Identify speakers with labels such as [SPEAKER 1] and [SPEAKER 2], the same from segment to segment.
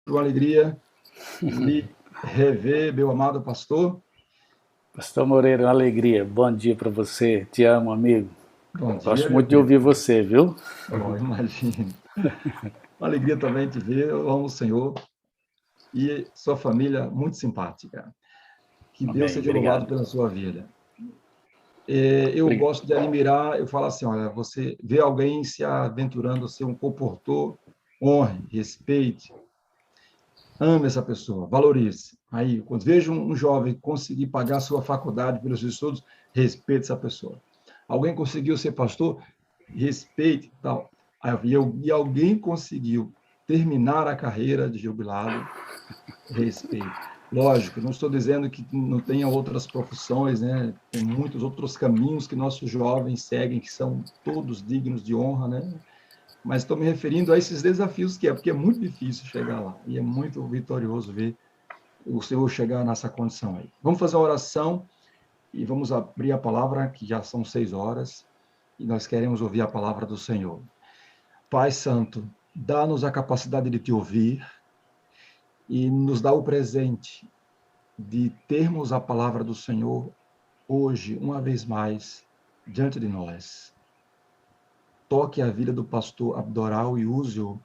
[SPEAKER 1] Uma alegria lhe rever, meu amado pastor.
[SPEAKER 2] Pastor Moreira, uma alegria. Bom dia para você. Te amo, amigo.
[SPEAKER 1] Bom dia,
[SPEAKER 2] Gosto
[SPEAKER 1] meu
[SPEAKER 2] muito de
[SPEAKER 1] querido.
[SPEAKER 2] ouvir você, viu?
[SPEAKER 1] Oh, imagino. Uma alegria também te ver. Eu amo o Senhor e sua família muito simpática. Que Deus
[SPEAKER 2] Amém.
[SPEAKER 1] seja louvado
[SPEAKER 2] Obrigado.
[SPEAKER 1] pela sua vida. Eu gosto de admirar, eu falo assim, olha, você vê alguém se aventurando a ser um comportor, honre, respeite, ame essa pessoa, valorize. Aí, quando vejo um jovem conseguir pagar sua faculdade pelos estudos, respeite essa pessoa. Alguém conseguiu ser pastor, respeite tal. E alguém conseguiu terminar a carreira de jubilado, respeite. Lógico, não estou dizendo que não tenha outras profissões, né? Tem muitos outros caminhos que nossos jovens seguem, que são todos dignos de honra, né? Mas estou me referindo a esses desafios porque é muito difícil chegar lá, e é muito vitorioso ver o Senhor chegar nessa condição aí. Vamos fazer uma oração e vamos abrir a palavra, que já são 6 horas, e nós queremos ouvir a palavra do Senhor. Pai Santo, dá-nos a capacidade de te ouvir e nos dá o presente de termos a palavra do Senhor hoje, uma vez mais, diante de nós. Toque a vida do pastor Abdoral e use-o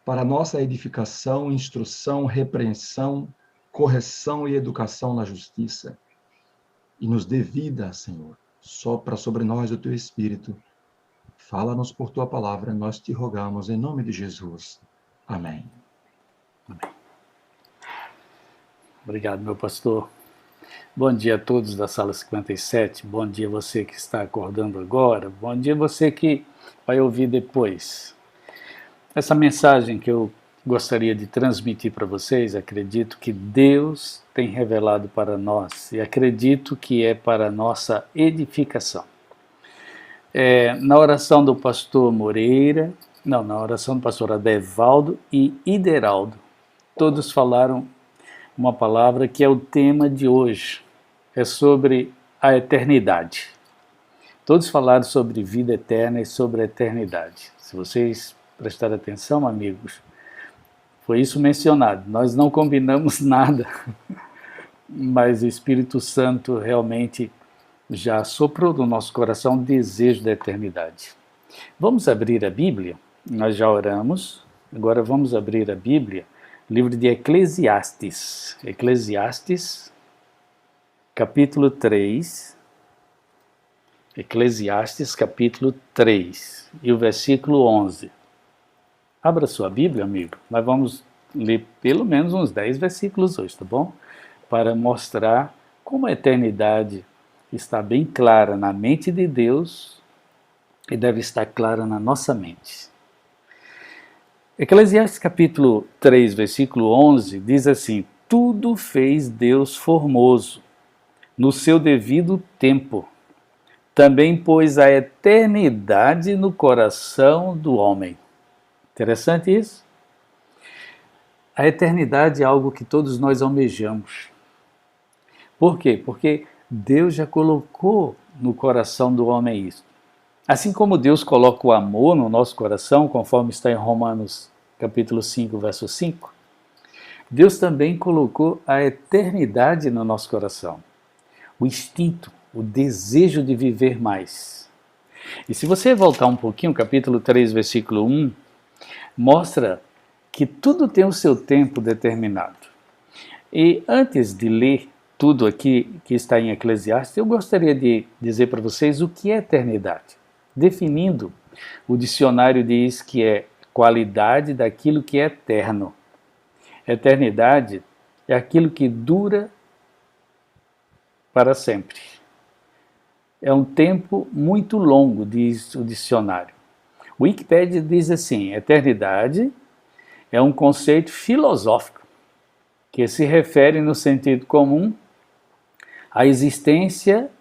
[SPEAKER 1] para nossa edificação, instrução, repreensão, correção e educação na justiça. E nos dê vida, Senhor. Sopra sobre nós o teu Espírito. Fala-nos por tua palavra, nós te rogamos, em nome de Jesus. Amém.
[SPEAKER 2] Obrigado, meu pastor. Bom dia a todos da sala 57. Bom dia você que está acordando agora. Bom dia você que vai ouvir depois. Essa mensagem que eu gostaria de transmitir para vocês, acredito que Deus tem revelado para nós e acredito que é para nossa edificação. Na oração do pastor Moreira, não, na oração do pastor Adevaldo e Ideraldo, todos falaram uma palavra que é o tema de hoje, é sobre a eternidade. Todos falaram sobre vida eterna e sobre a eternidade. Se vocês prestarem atenção, amigos, foi isso mencionado. Nós não combinamos nada, mas o Espírito Santo realmente já soprou no nosso coração o desejo da eternidade. Vamos abrir a Bíblia? Nós já oramos, agora vamos abrir a Bíblia, livro de Eclesiastes. Eclesiastes, capítulo 3. Eclesiastes, capítulo 3, e o versículo 11. Abra sua Bíblia, amigo. Nós vamos ler pelo menos uns 10 versículos hoje, tá bom? Para mostrar como a eternidade está bem clara na mente de Deus e deve estar clara na nossa mente. Eclesiastes capítulo 3, versículo 11, diz assim: tudo fez Deus formoso, no seu devido tempo. Também pôs a eternidade no coração do homem. Interessante isso? A eternidade é algo que todos nós almejamos. Por quê? Porque Deus já colocou no coração do homem isso. Assim como Deus coloca o amor no nosso coração, conforme está em Romanos capítulo 5, verso 5, Deus também colocou a eternidade no nosso coração. O instinto, o desejo de viver mais. E se você voltar um pouquinho, capítulo 3, versículo 1, mostra que tudo tem o seu tempo determinado. E antes de ler tudo aqui que está em Eclesiastes, eu gostaria de dizer para vocês o que é eternidade. Definindo, o dicionário diz que é qualidade daquilo que é eterno. Eternidade é aquilo que dura para sempre. É um tempo muito longo, diz o dicionário. O Wikipedia diz assim: eternidade é um conceito filosófico que se refere no sentido comum à existência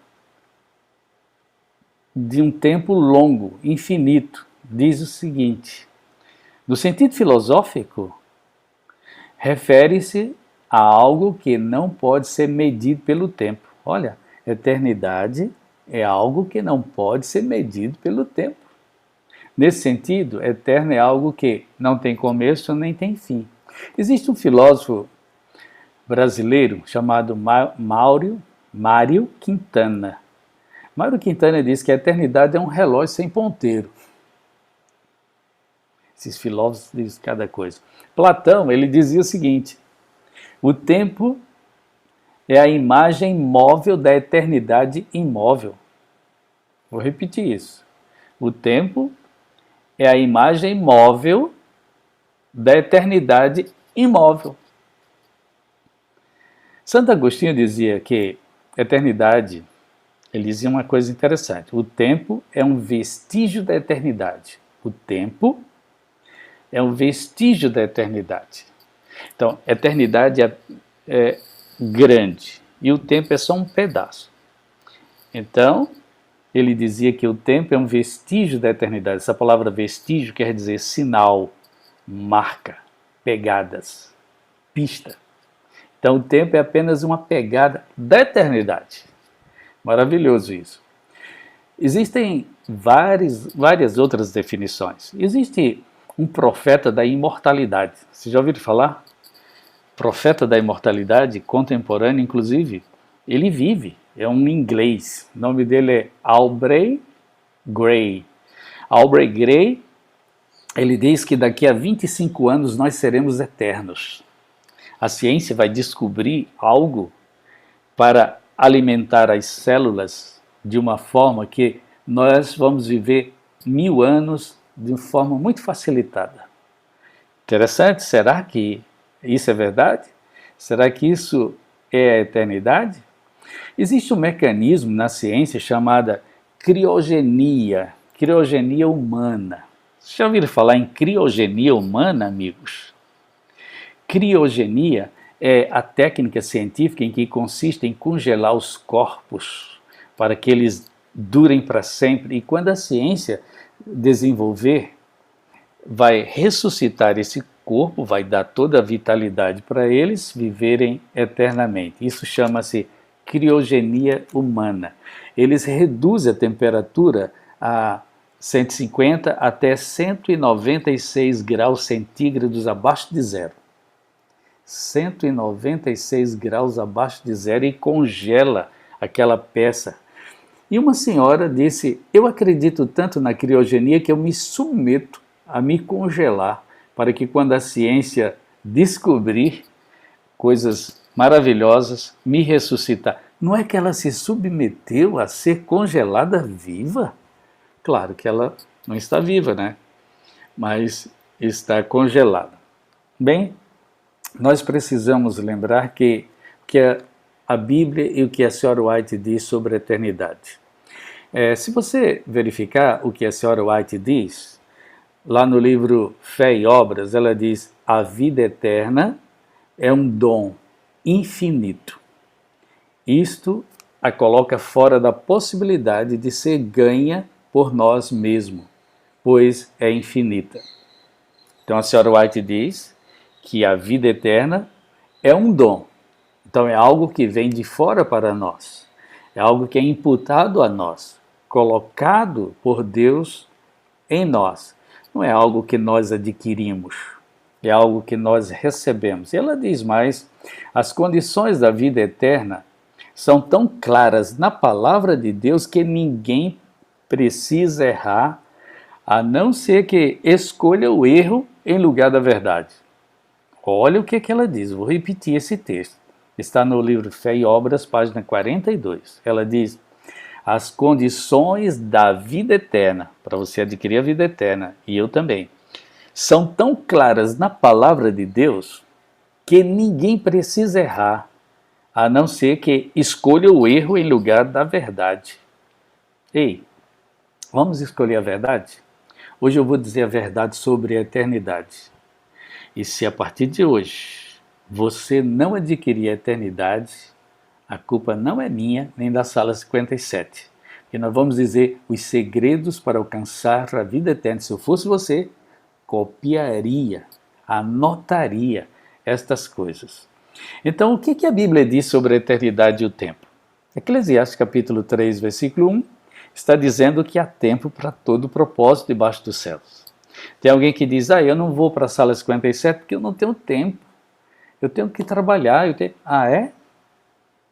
[SPEAKER 2] de um tempo longo, infinito. Diz o seguinte: no sentido filosófico, refere-se a algo que não pode ser medido pelo tempo. Olha, eternidade é algo que não pode ser medido pelo tempo. Nesse sentido, eterno é algo que não tem começo nem tem fim. Existe um filósofo brasileiro chamado Mário Quintana. Mário Quintana diz que a eternidade é um relógio sem ponteiro. Esses filósofos dizem cada coisa. Platão, ele dizia o seguinte: o tempo é a imagem móvel da eternidade imóvel. Vou repetir isso. O tempo é a imagem móvel da eternidade imóvel. Santo Agostinho dizia que eternidade, ele dizia uma coisa interessante: o tempo é um vestígio da eternidade. O tempo é um vestígio da eternidade. Então, eternidade é grande e o tempo é só um pedaço. Então, ele dizia que o tempo é um vestígio da eternidade. Essa palavra vestígio quer dizer sinal, marca, pegadas, pista. Então, o tempo é apenas uma pegada da eternidade. Maravilhoso isso. Existem várias outras definições. Existe um profeta da imortalidade. Vocês já ouviram falar? Profeta da imortalidade, contemporâneo, inclusive. Ele vive, é um inglês. O nome dele é Aubrey Grey. Aubrey Grey, ele diz que daqui a 25 anos nós seremos eternos. A ciência vai descobrir algo para alimentar as células de uma forma que nós vamos viver 1000 anos de forma muito facilitada. Interessante, será que isso é verdade? Será que isso é a eternidade? Existe um mecanismo na ciência chamada criogenia humana. Vocês já ouviram falar em criogenia humana, amigos? Criogenia é a técnica científica em que consiste em congelar os corpos para que eles durem para sempre. E quando a ciência desenvolver, vai ressuscitar esse corpo, vai dar toda a vitalidade para eles viverem eternamente. Isso chama-se criogenia humana. Eles reduzem a temperatura a 150 até 196 graus centígrados abaixo de zero. 196 graus abaixo de zero e congela aquela peça. E uma senhora disse: eu acredito tanto na criogenia que eu me submeto a me congelar para que quando a ciência descobrir coisas maravilhosas, me ressuscitar. Não é que ela se submeteu a ser congelada viva? Claro que ela não está viva, né? Mas está congelada. Bem, nós precisamos lembrar que a Bíblia e o que a senhora White diz sobre a eternidade. Se você verificar o que a senhora White diz, lá no livro Fé e Obras, ela diz: a vida eterna é um dom infinito. Isto a coloca fora da possibilidade de ser ganha por nós mesmos, pois é infinita. Então a senhora White diz que a vida eterna é um dom. Então é algo que vem de fora para nós. É algo que é imputado a nós, colocado por Deus em nós. Não é algo que nós adquirimos, é algo que nós recebemos. E ela diz mais: as condições da vida eterna são tão claras na palavra de Deus que ninguém precisa errar, a não ser que escolha o erro em lugar da verdade. Olha o que ela diz, vou repetir esse texto. Está no livro Fé e Obras, página 42. Ela diz: as condições da vida eterna, para você adquirir a vida eterna, e eu também, são tão claras na palavra de Deus que ninguém precisa errar, a não ser que escolha o erro em lugar da verdade. Ei, vamos escolher a verdade? Hoje eu vou dizer a verdade sobre a eternidade. E se a partir de hoje você não adquirir a eternidade, a culpa não é minha nem da sala 57. Porque nós vamos dizer os segredos para alcançar a vida eterna. Se eu fosse você, copiaria, anotaria estas coisas. Então, o que a Bíblia diz sobre a eternidade e o tempo? Eclesiastes capítulo 3, versículo 1, está dizendo que há tempo para todo propósito debaixo dos céus. Tem alguém que diz, eu não vou para a sala 57 porque eu não tenho tempo. Eu tenho que trabalhar. Ah, é?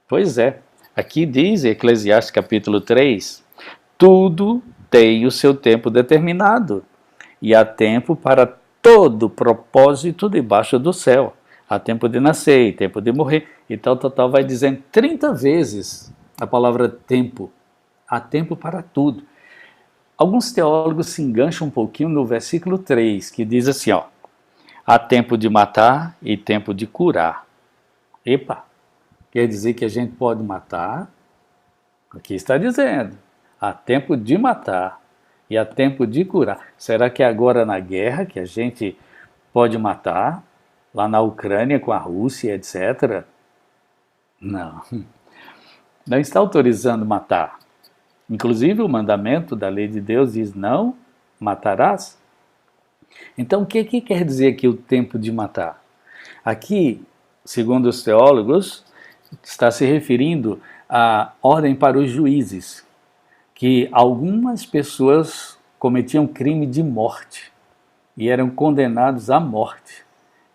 [SPEAKER 2] Pois é. Aqui diz, Eclesiastes capítulo 3, tudo tem o seu tempo determinado. E há tempo para todo propósito debaixo do céu. Há tempo de nascer e tempo de morrer. E tal, vai dizendo 30 vezes a palavra tempo. Há tempo para tudo. Alguns teólogos se engancham um pouquinho no versículo 3, que diz assim, há tempo de matar e tempo de curar. Epa, quer dizer que a gente pode matar? Aqui está dizendo, há tempo de matar e há tempo de curar. Será que é agora na guerra que a gente pode matar? Lá na Ucrânia com a Rússia, etc.? Não. Não está autorizando matar. Inclusive o mandamento da lei de Deus diz, não matarás. Então o que quer dizer aqui o tempo de matar? Aqui, segundo os teólogos, está se referindo à ordem para os juízes, que algumas pessoas cometiam crime de morte e eram condenados à morte.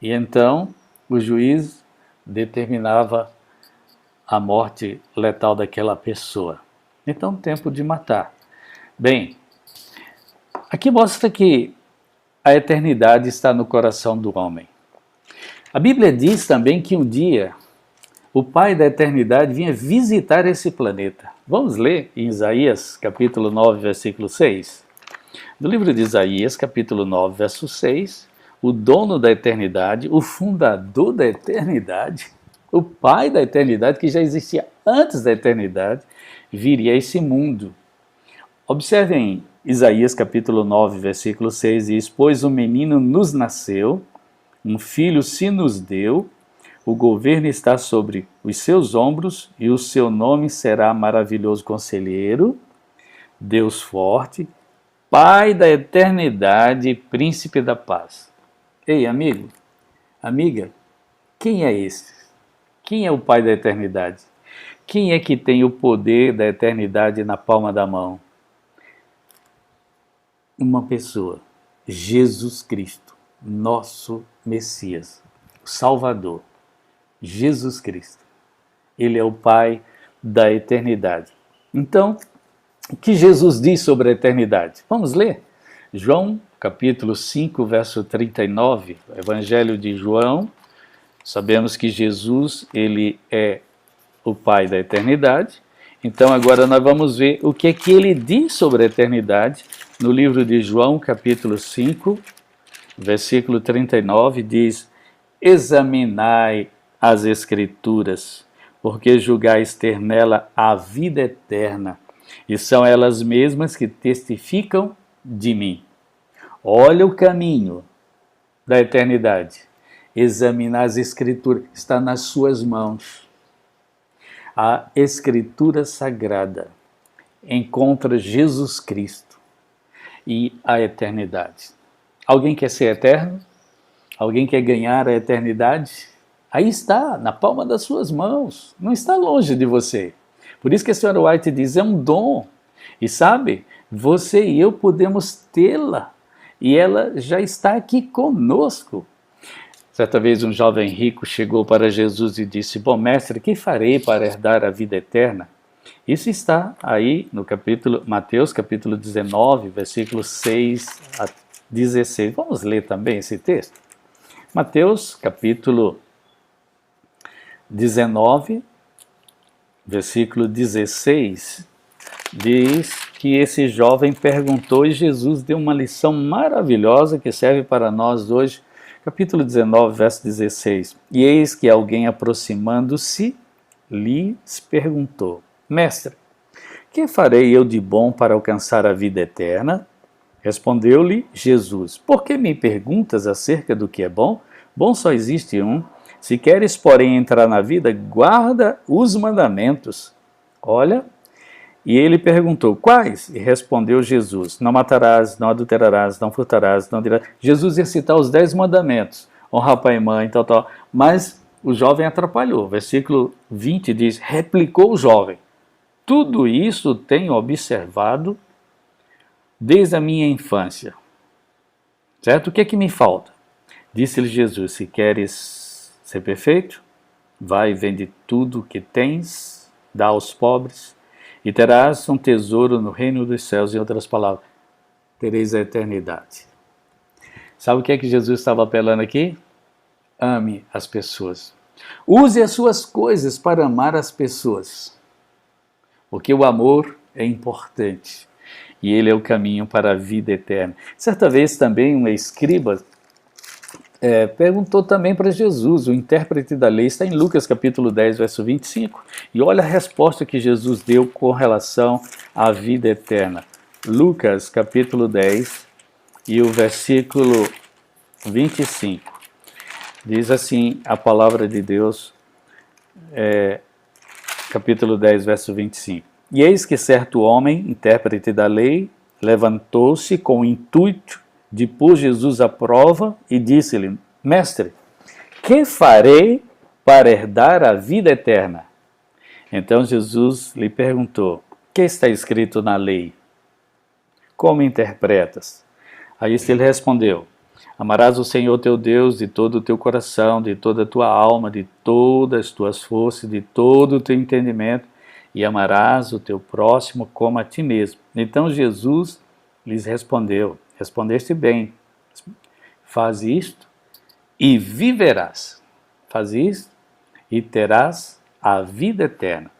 [SPEAKER 2] E então o juiz determinava a morte letal daquela pessoa. Então, tempo de matar. Bem, aqui mostra que a eternidade está no coração do homem. A Bíblia diz também que um dia o Pai da eternidade vinha visitar esse planeta. Vamos ler em Isaías, capítulo 9, versículo 6. No livro de Isaías, capítulo 9, verso 6, o dono da eternidade, o fundador da eternidade, o Pai da eternidade, que já existia antes da eternidade, viria a esse mundo. Observem Isaías capítulo 9, versículo 6, diz, pois um menino nos nasceu, um filho se nos deu, o governo está sobre os seus ombros e o seu nome será maravilhoso conselheiro, Deus forte, Pai da eternidade, príncipe da paz. Ei, amigo, amiga, quem é esse? Quem é o Pai da eternidade? Quem é que tem o poder da eternidade na palma da mão? Uma pessoa, Jesus Cristo, nosso Messias, Salvador, Jesus Cristo. Ele é o Pai da eternidade. Então, o que Jesus diz sobre a eternidade? Vamos ler? João, capítulo 5, verso 39, Evangelho de João. Sabemos que Jesus, ele é o Pai da eternidade. Então agora nós vamos ver o que é que ele diz sobre a eternidade. No livro de João, capítulo 5, versículo 39, diz, examinai as Escrituras, porque julgais ter nela a vida eterna, e são elas mesmas que testificam de mim. Olha o caminho da eternidade. Examinar as Escrituras, está nas suas mãos. A Escritura Sagrada encontra Jesus Cristo e a eternidade. Alguém quer ser eterno? Alguém quer ganhar a eternidade? Aí está, na palma das suas mãos, não está longe de você. Por isso que a senhora White diz, é um dom. E sabe, você e eu podemos tê-la, e ela já está aqui conosco. Certa vez um jovem rico chegou para Jesus e disse, bom mestre, que farei para herdar a vida eterna? Isso está aí no capítulo, Mateus capítulo 19, versículos 6 a 16. Vamos ler também esse texto? Mateus capítulo 19, versículo 16, diz que esse jovem perguntou e Jesus deu uma lição maravilhosa que serve para nós hoje. Capítulo 19, verso 16. E eis que alguém aproximando-se lhes perguntou, mestre, que farei eu de bom para alcançar a vida eterna? Respondeu-lhe Jesus, por que me perguntas acerca do que é bom? Bom só existe um. Se queres, porém, entrar na vida, guarda os mandamentos. Olha, e ele perguntou, quais? E respondeu Jesus, não matarás, não adulterarás, não furtarás, não dirás. Jesus ia citar os 10 mandamentos, honra pai e mãe, tal. Mas o jovem atrapalhou. Versículo 20 diz, replicou o jovem, tudo isso tenho observado desde a minha infância. certo? O que é que me falta? Disse-lhe Jesus, se queres ser perfeito, vai e vende tudo o que tens, dá aos pobres, e terás um tesouro no reino dos céus. Em outras palavras, tereis a eternidade. Sabe o que é que Jesus estava apelando aqui? Ame as pessoas. Use as suas coisas para amar as pessoas. Porque o amor é importante. E ele é o caminho para a vida eterna. Certa vez também um escriba perguntou também para Jesus, o intérprete da lei, está em Lucas capítulo 10, verso 25. E olha a resposta que Jesus deu com relação à vida eterna. Lucas capítulo 10 e o versículo 25. Diz assim a palavra de Deus, capítulo 10, verso 25. E eis que certo homem, intérprete da lei, levantou-se com o intuito de pôr Jesus à prova e disse-lhe, Mestre, que farei para herdar a vida eterna? Então Jesus lhe perguntou, que está escrito na lei? Como interpretas? Aí ele respondeu, amarás o Senhor teu Deus de todo o teu coração, de toda a tua alma, de todas as tuas forças, de todo o teu entendimento, e amarás o teu próximo como a ti mesmo. Então Jesus lhes respondeu, respondeste bem, faz isto e viverás. Faz isto e terás a vida eterna.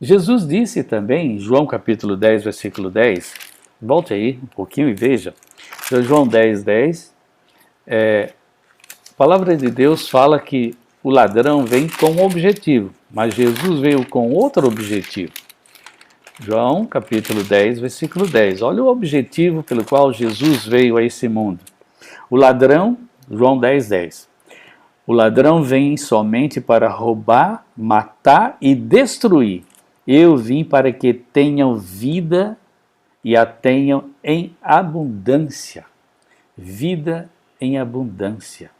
[SPEAKER 2] Jesus disse também, em João capítulo 10, versículo 10, volte aí um pouquinho e veja, João 10, 10, a palavra de Deus fala que o ladrão vem com um objetivo, mas Jesus veio com outro objetivo. João capítulo 10, versículo 10. Olha o objetivo pelo qual Jesus veio a esse mundo. O ladrão, João 10, 10. O ladrão vem somente para roubar, matar e destruir. Eu vim para que tenham vida e a tenham em abundância. Vida em abundância.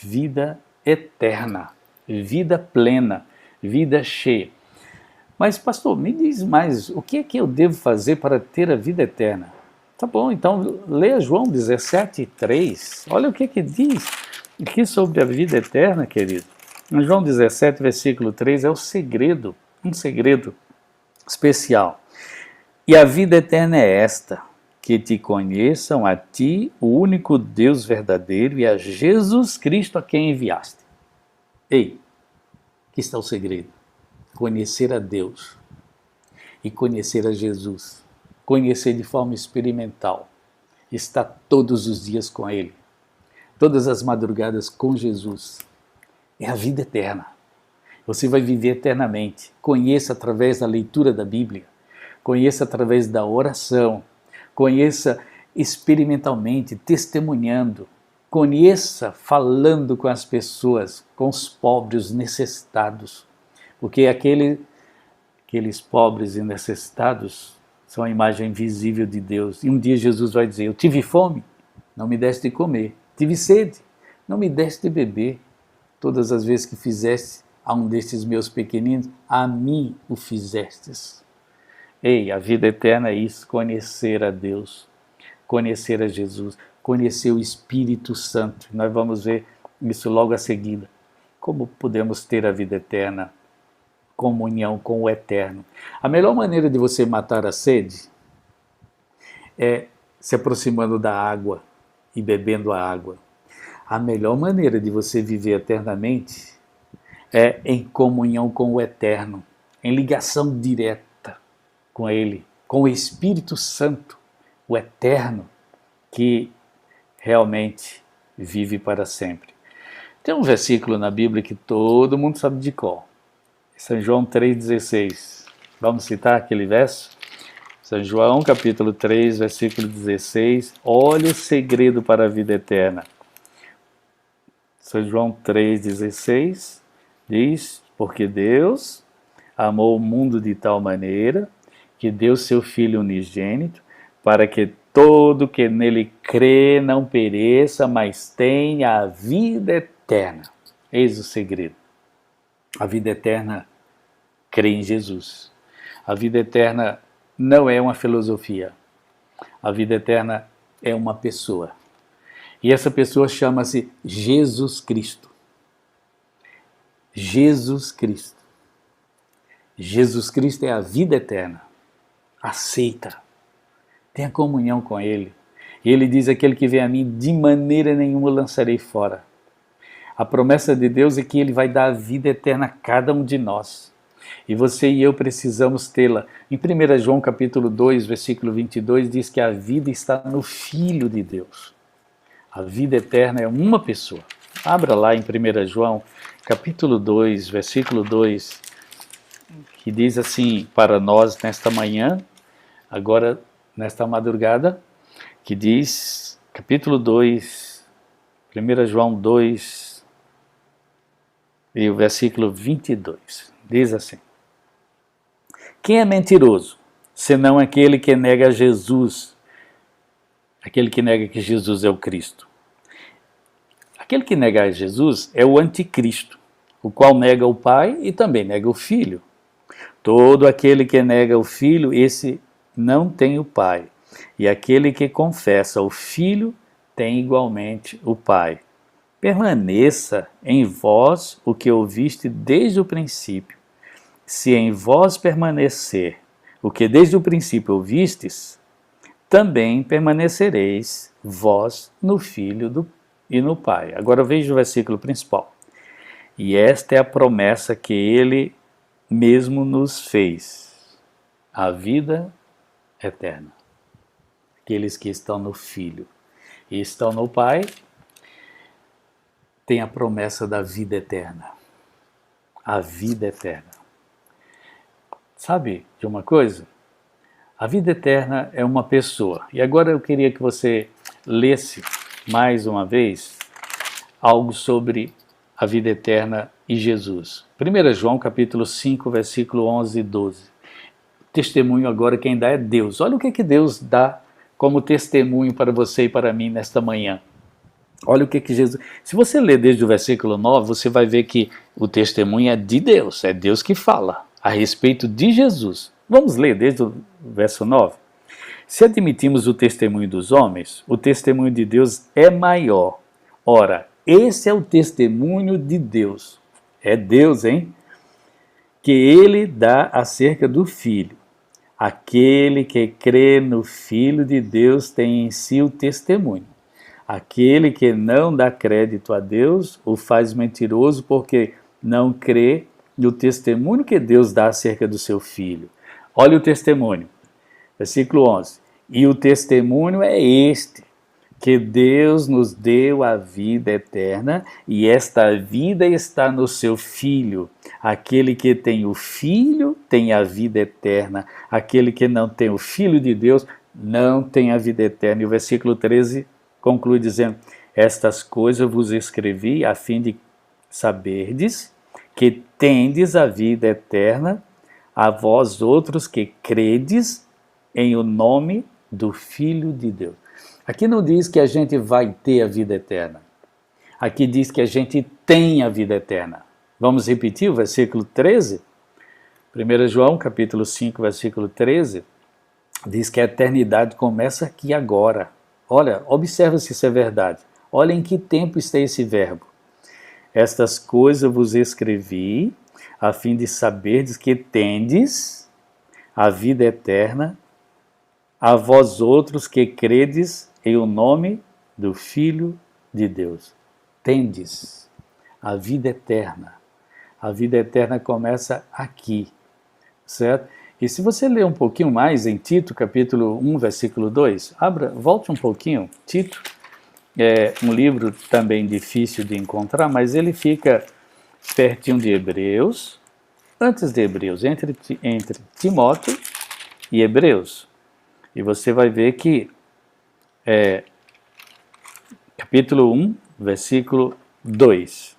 [SPEAKER 2] Vida eterna. Vida plena. Vida cheia. Mas, pastor, me diz mais, o que é que eu devo fazer para ter a vida eterna? Tá bom, então leia João 17, 3. Olha o que diz aqui sobre a vida eterna, querido. Em João 17, versículo 3, é o segredo, um segredo especial. E a vida eterna é esta, que te conheçam a ti, o único Deus verdadeiro, e a Jesus Cristo a quem enviaste. Ei, aqui está o segredo. Conhecer a Deus e conhecer a Jesus. Conhecer de forma experimental. Estar todos os dias com Ele. Todas as madrugadas com Jesus. É a vida eterna. Você vai viver eternamente. Conheça através da leitura da Bíblia. Conheça através da oração. Conheça experimentalmente, testemunhando. Conheça falando com as pessoas, com os pobres, os necessitados. Porque aqueles pobres e necessitados são a imagem visível de Deus. E um dia Jesus vai dizer, eu tive fome, não me deste de comer. Tive sede, não me deste de beber. Todas as vezes que fizeste a um destes meus pequeninos, a mim o fizestes. Ei, a vida eterna é isso, conhecer a Deus, conhecer a Jesus, conhecer o Espírito Santo. Nós vamos ver isso logo a seguir. Como podemos ter a vida eterna? Comunhão com o Eterno. A melhor maneira de você matar a sede é se aproximando da água e bebendo a água. A melhor maneira de você viver eternamente é em comunhão com o Eterno, em ligação direta com Ele, com o Espírito Santo, o Eterno, que realmente vive para sempre. Tem um versículo na Bíblia que todo mundo sabe de cor. São João 3,16. Vamos citar aquele verso? São João, capítulo 3, versículo 16. Olha o segredo para a vida eterna. São João 3,16 diz, porque Deus amou o mundo de tal maneira que deu seu Filho unigênito para que todo que nele crê não pereça, mas tenha a vida eterna. Eis o segredo. A vida eterna crê em Jesus. A vida eterna não é uma filosofia. A vida eterna é uma pessoa. E essa pessoa chama-se Jesus Cristo. Jesus Cristo. Jesus Cristo é a vida eterna. Aceita. Tenha comunhão com Ele. E Ele diz: aquele que vem a mim, de maneira nenhuma lançarei fora. A promessa de Deus é que Ele vai dar a vida eterna a cada um de nós. E você e eu precisamos tê-la. Em 1 João capítulo 2, versículo 22, diz que a vida está no Filho de Deus. A vida eterna é uma pessoa. Abra lá em 1 João capítulo 2, versículo 2, que diz assim para nós nesta manhã, agora nesta madrugada, que diz, capítulo 2, 1 João 2, e o versículo 22, diz assim: quem é mentiroso, senão aquele que nega Jesus, aquele que nega que Jesus é o Cristo? Aquele que nega Jesus é o anticristo, o qual nega o Pai e também nega o Filho. Todo aquele que nega o Filho, esse não tem o Pai. E aquele que confessa o Filho tem igualmente o Pai. Permaneça em vós o que ouviste desde o princípio. Se em vós permanecer o que desde o princípio ouvistes, também permanecereis vós no Filho e no Pai. Agora veja o versículo principal. E esta é a promessa que Ele mesmo nos fez, a vida eterna. Aqueles que estão no Filho e estão no Pai têm a promessa da vida eterna. A vida eterna. Sabe de uma coisa? A vida eterna é uma pessoa. E agora eu queria que você lesse mais uma vez algo sobre a vida eterna e Jesus. 1 João capítulo 5, versículo 11 e 12. O testemunho agora quem dá é Deus. Olha o que Deus dá como testemunho para você e para mim nesta manhã. Olha o que Jesus... Se você ler desde o versículo 9, você vai ver que o testemunho é de Deus. É Deus que fala a respeito de Jesus. Vamos ler desde o verso 9. Se admitimos o testemunho dos homens, o testemunho de Deus é maior. Ora, esse é o testemunho de Deus. É Deus, hein? Que Ele dá acerca do Filho. Aquele que crê no Filho de Deus tem em si o testemunho. Aquele que não dá crédito a Deus o faz mentiroso, porque não crê no testemunho que Deus dá acerca do seu Filho. Olha o testemunho. Versículo 11. E o testemunho é este, que Deus nos deu a vida eterna, e esta vida está no seu Filho. Aquele que tem o Filho tem a vida eterna. Aquele que não tem o Filho de Deus não tem a vida eterna. E o versículo 13 conclui dizendo: estas coisas vos escrevi a fim de saberdes que tendes a vida eterna, a vós outros que credes em o nome do Filho de Deus. Aqui não diz que a gente vai ter a vida eterna. Aqui diz que a gente tem a vida eterna. Vamos repetir o versículo 13? 1 João, capítulo 5, versículo 13, diz que a eternidade começa aqui agora. Olha, observa se isso é verdade. Olha em que tempo está esse verbo. Estas coisas vos escrevi, a fim de saberdes que tendes a vida eterna, a vós outros que credes em o nome do Filho de Deus. Tendes a vida eterna. A vida eterna começa aqui, certo? E se você ler um pouquinho mais em Tito, capítulo 1, versículo 2, volte um pouquinho. Tito é um livro também difícil de encontrar, mas ele fica pertinho de Hebreus, antes de Hebreus, entre Timóteo e Hebreus. E você vai ver que capítulo 1, versículo 2.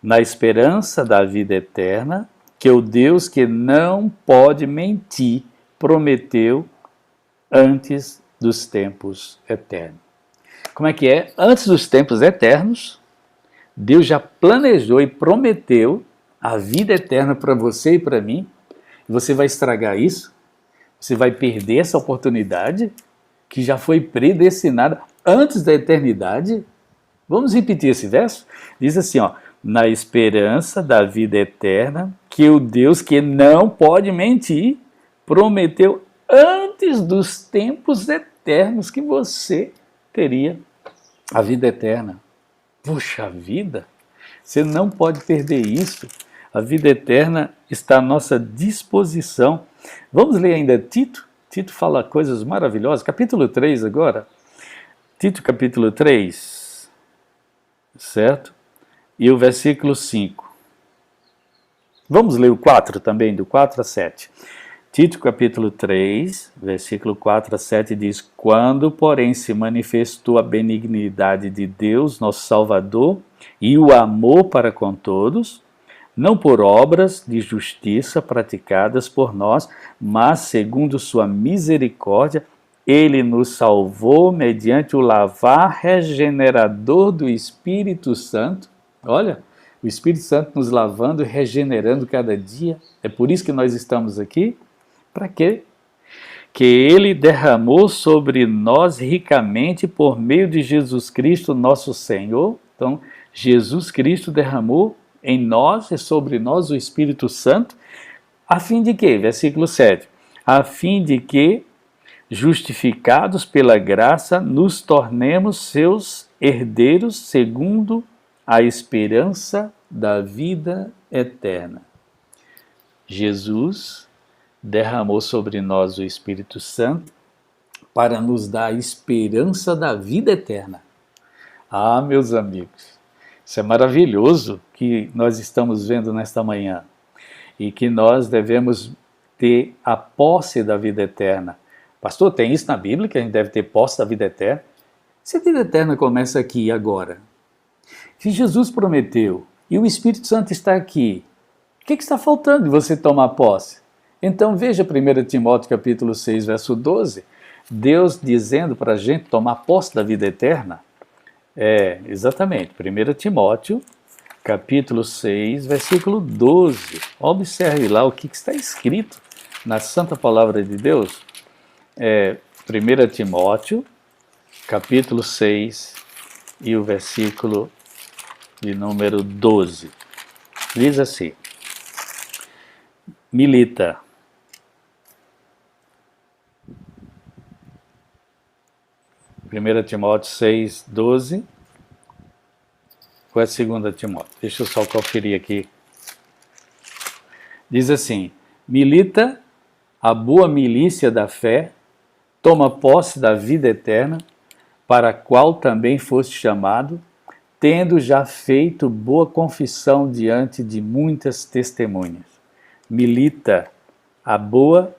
[SPEAKER 2] Na esperança da vida eterna, que o Deus que não pode mentir prometeu antes dos tempos eternos. Como é que é? Antes dos tempos eternos, Deus já planejou e prometeu a vida eterna para você e para mim. E você vai estragar isso? Você vai perder essa oportunidade que já foi predestinada antes da eternidade? Vamos repetir esse verso? Diz assim, ó, na esperança da vida eterna, que o Deus que não pode mentir, prometeu antes dos tempos eternos que você teria a vida eterna. Puxa vida! Você não pode perder isso. A vida eterna está à nossa disposição. Vamos ler ainda Tito? Tito fala coisas maravilhosas. Capítulo 3 agora. Tito capítulo 3, certo? E o versículo 5. Vamos ler o 4 também, do 4 a 7. Tito capítulo 3, versículo 4 a 7 diz: Quando, porém, se manifestou a benignidade de Deus, nosso Salvador, e o amor para com todos, não por obras de justiça praticadas por nós, mas segundo sua misericórdia, ele nos salvou mediante o lavar regenerador do Espírito Santo. Olha, o Espírito Santo nos lavando e regenerando cada dia. É por isso que nós estamos aqui. Para quê? Que ele derramou sobre nós ricamente por meio de Jesus Cristo, nosso Senhor. Então, Jesus Cristo derramou em nós e sobre nós o Espírito Santo, a fim de quê? Versículo 7. A fim de que, justificados pela graça, nos tornemos seus herdeiros segundo a esperança da vida eterna. Jesus derramou sobre nós o Espírito Santo para nos dar a esperança da vida eterna. Ah, meus amigos, isso é maravilhoso que nós estamos vendo nesta manhã e que nós devemos ter a posse da vida eterna. Pastor, tem isso na Bíblia que a gente deve ter posse da vida eterna? Se a vida eterna começa aqui agora, se Jesus prometeu e o Espírito Santo está aqui, o que está faltando de você tomar posse? Então veja 1 Timóteo capítulo 6, verso 12, Deus dizendo para a gente tomar posse da vida eterna. Exatamente, 1 Timóteo capítulo 6, versículo 12. Observe lá o que está escrito na Santa Palavra de Deus. 1 Timóteo capítulo 6 e o versículo de número 12. Diz assim: milita. 1 Timóteo 6, 12. Qual é 2 Timóteo? Deixa eu só conferir aqui. Diz assim: milita a boa milícia da fé, toma posse da vida eterna, para a qual também foste chamado, tendo já feito boa confissão diante de muitas testemunhas. Milita a boa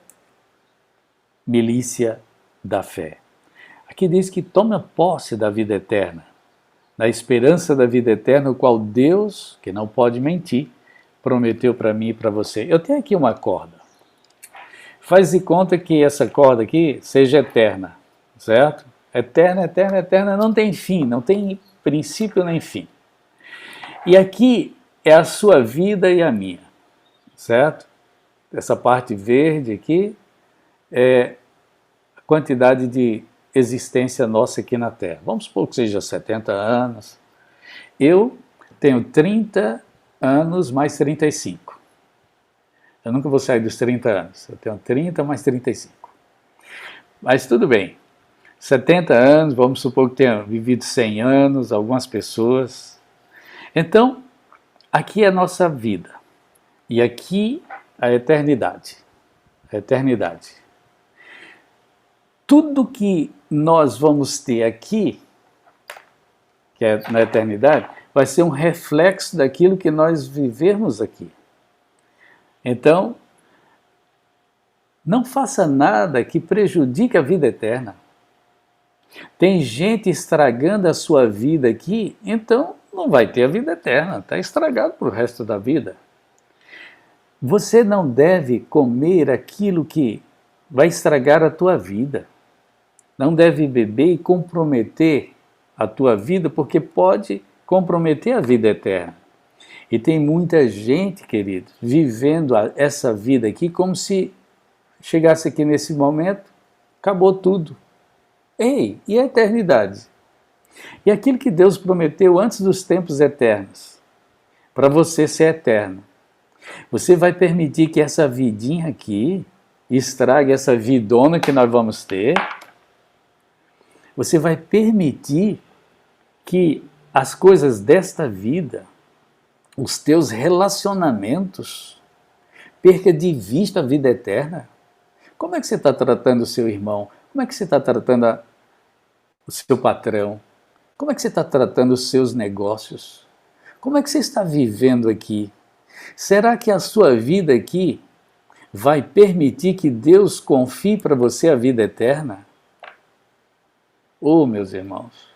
[SPEAKER 2] milícia da fé. Aqui diz que toma posse da vida eterna, na esperança da vida eterna, o qual Deus, que não pode mentir, prometeu para mim e para você. Eu tenho aqui uma corda. Faz de conta que essa corda aqui seja eterna, certo? Eterna, eterna, eterna, não tem fim, não tem princípio nem fim. E aqui é a sua vida e a minha, certo? Essa parte verde aqui é a quantidade de existência nossa aqui na Terra. Vamos supor que seja 70 anos. Eu tenho 30 anos mais 35. Eu nunca vou sair dos 30 anos. Eu tenho 30 mais 35. Mas tudo bem. 70 anos, vamos supor que tenha vivido 100 anos, algumas pessoas. Então, aqui é a nossa vida. E aqui a eternidade. A eternidade. Tudo que nós vamos ter aqui, que é na eternidade, vai ser um reflexo daquilo que nós vivermos aqui. Então, não faça nada que prejudique a vida eterna. Tem gente estragando a sua vida aqui, então não vai ter a vida eterna, está estragado para o resto da vida. Você não deve comer aquilo que vai estragar a tua vida. Não deve beber e comprometer a tua vida, porque pode comprometer a vida eterna. E tem muita gente, querido, vivendo essa vida aqui como se chegasse aqui nesse momento, acabou tudo. Ei, e a eternidade? E aquilo que Deus prometeu antes dos tempos eternos, para você ser eterno. Você vai permitir que essa vidinha aqui estrague essa vidona que nós vamos ter? Você vai permitir que as coisas desta vida, os teus relacionamentos, perca de vista a vida eterna? Como é que você está tratando o seu irmão? Como é que você está tratando o seu patrão? Como é que você está tratando os seus negócios? Como é que você está vivendo aqui? Será que a sua vida aqui vai permitir que Deus confie para você a vida eterna? Oh, meus irmãos,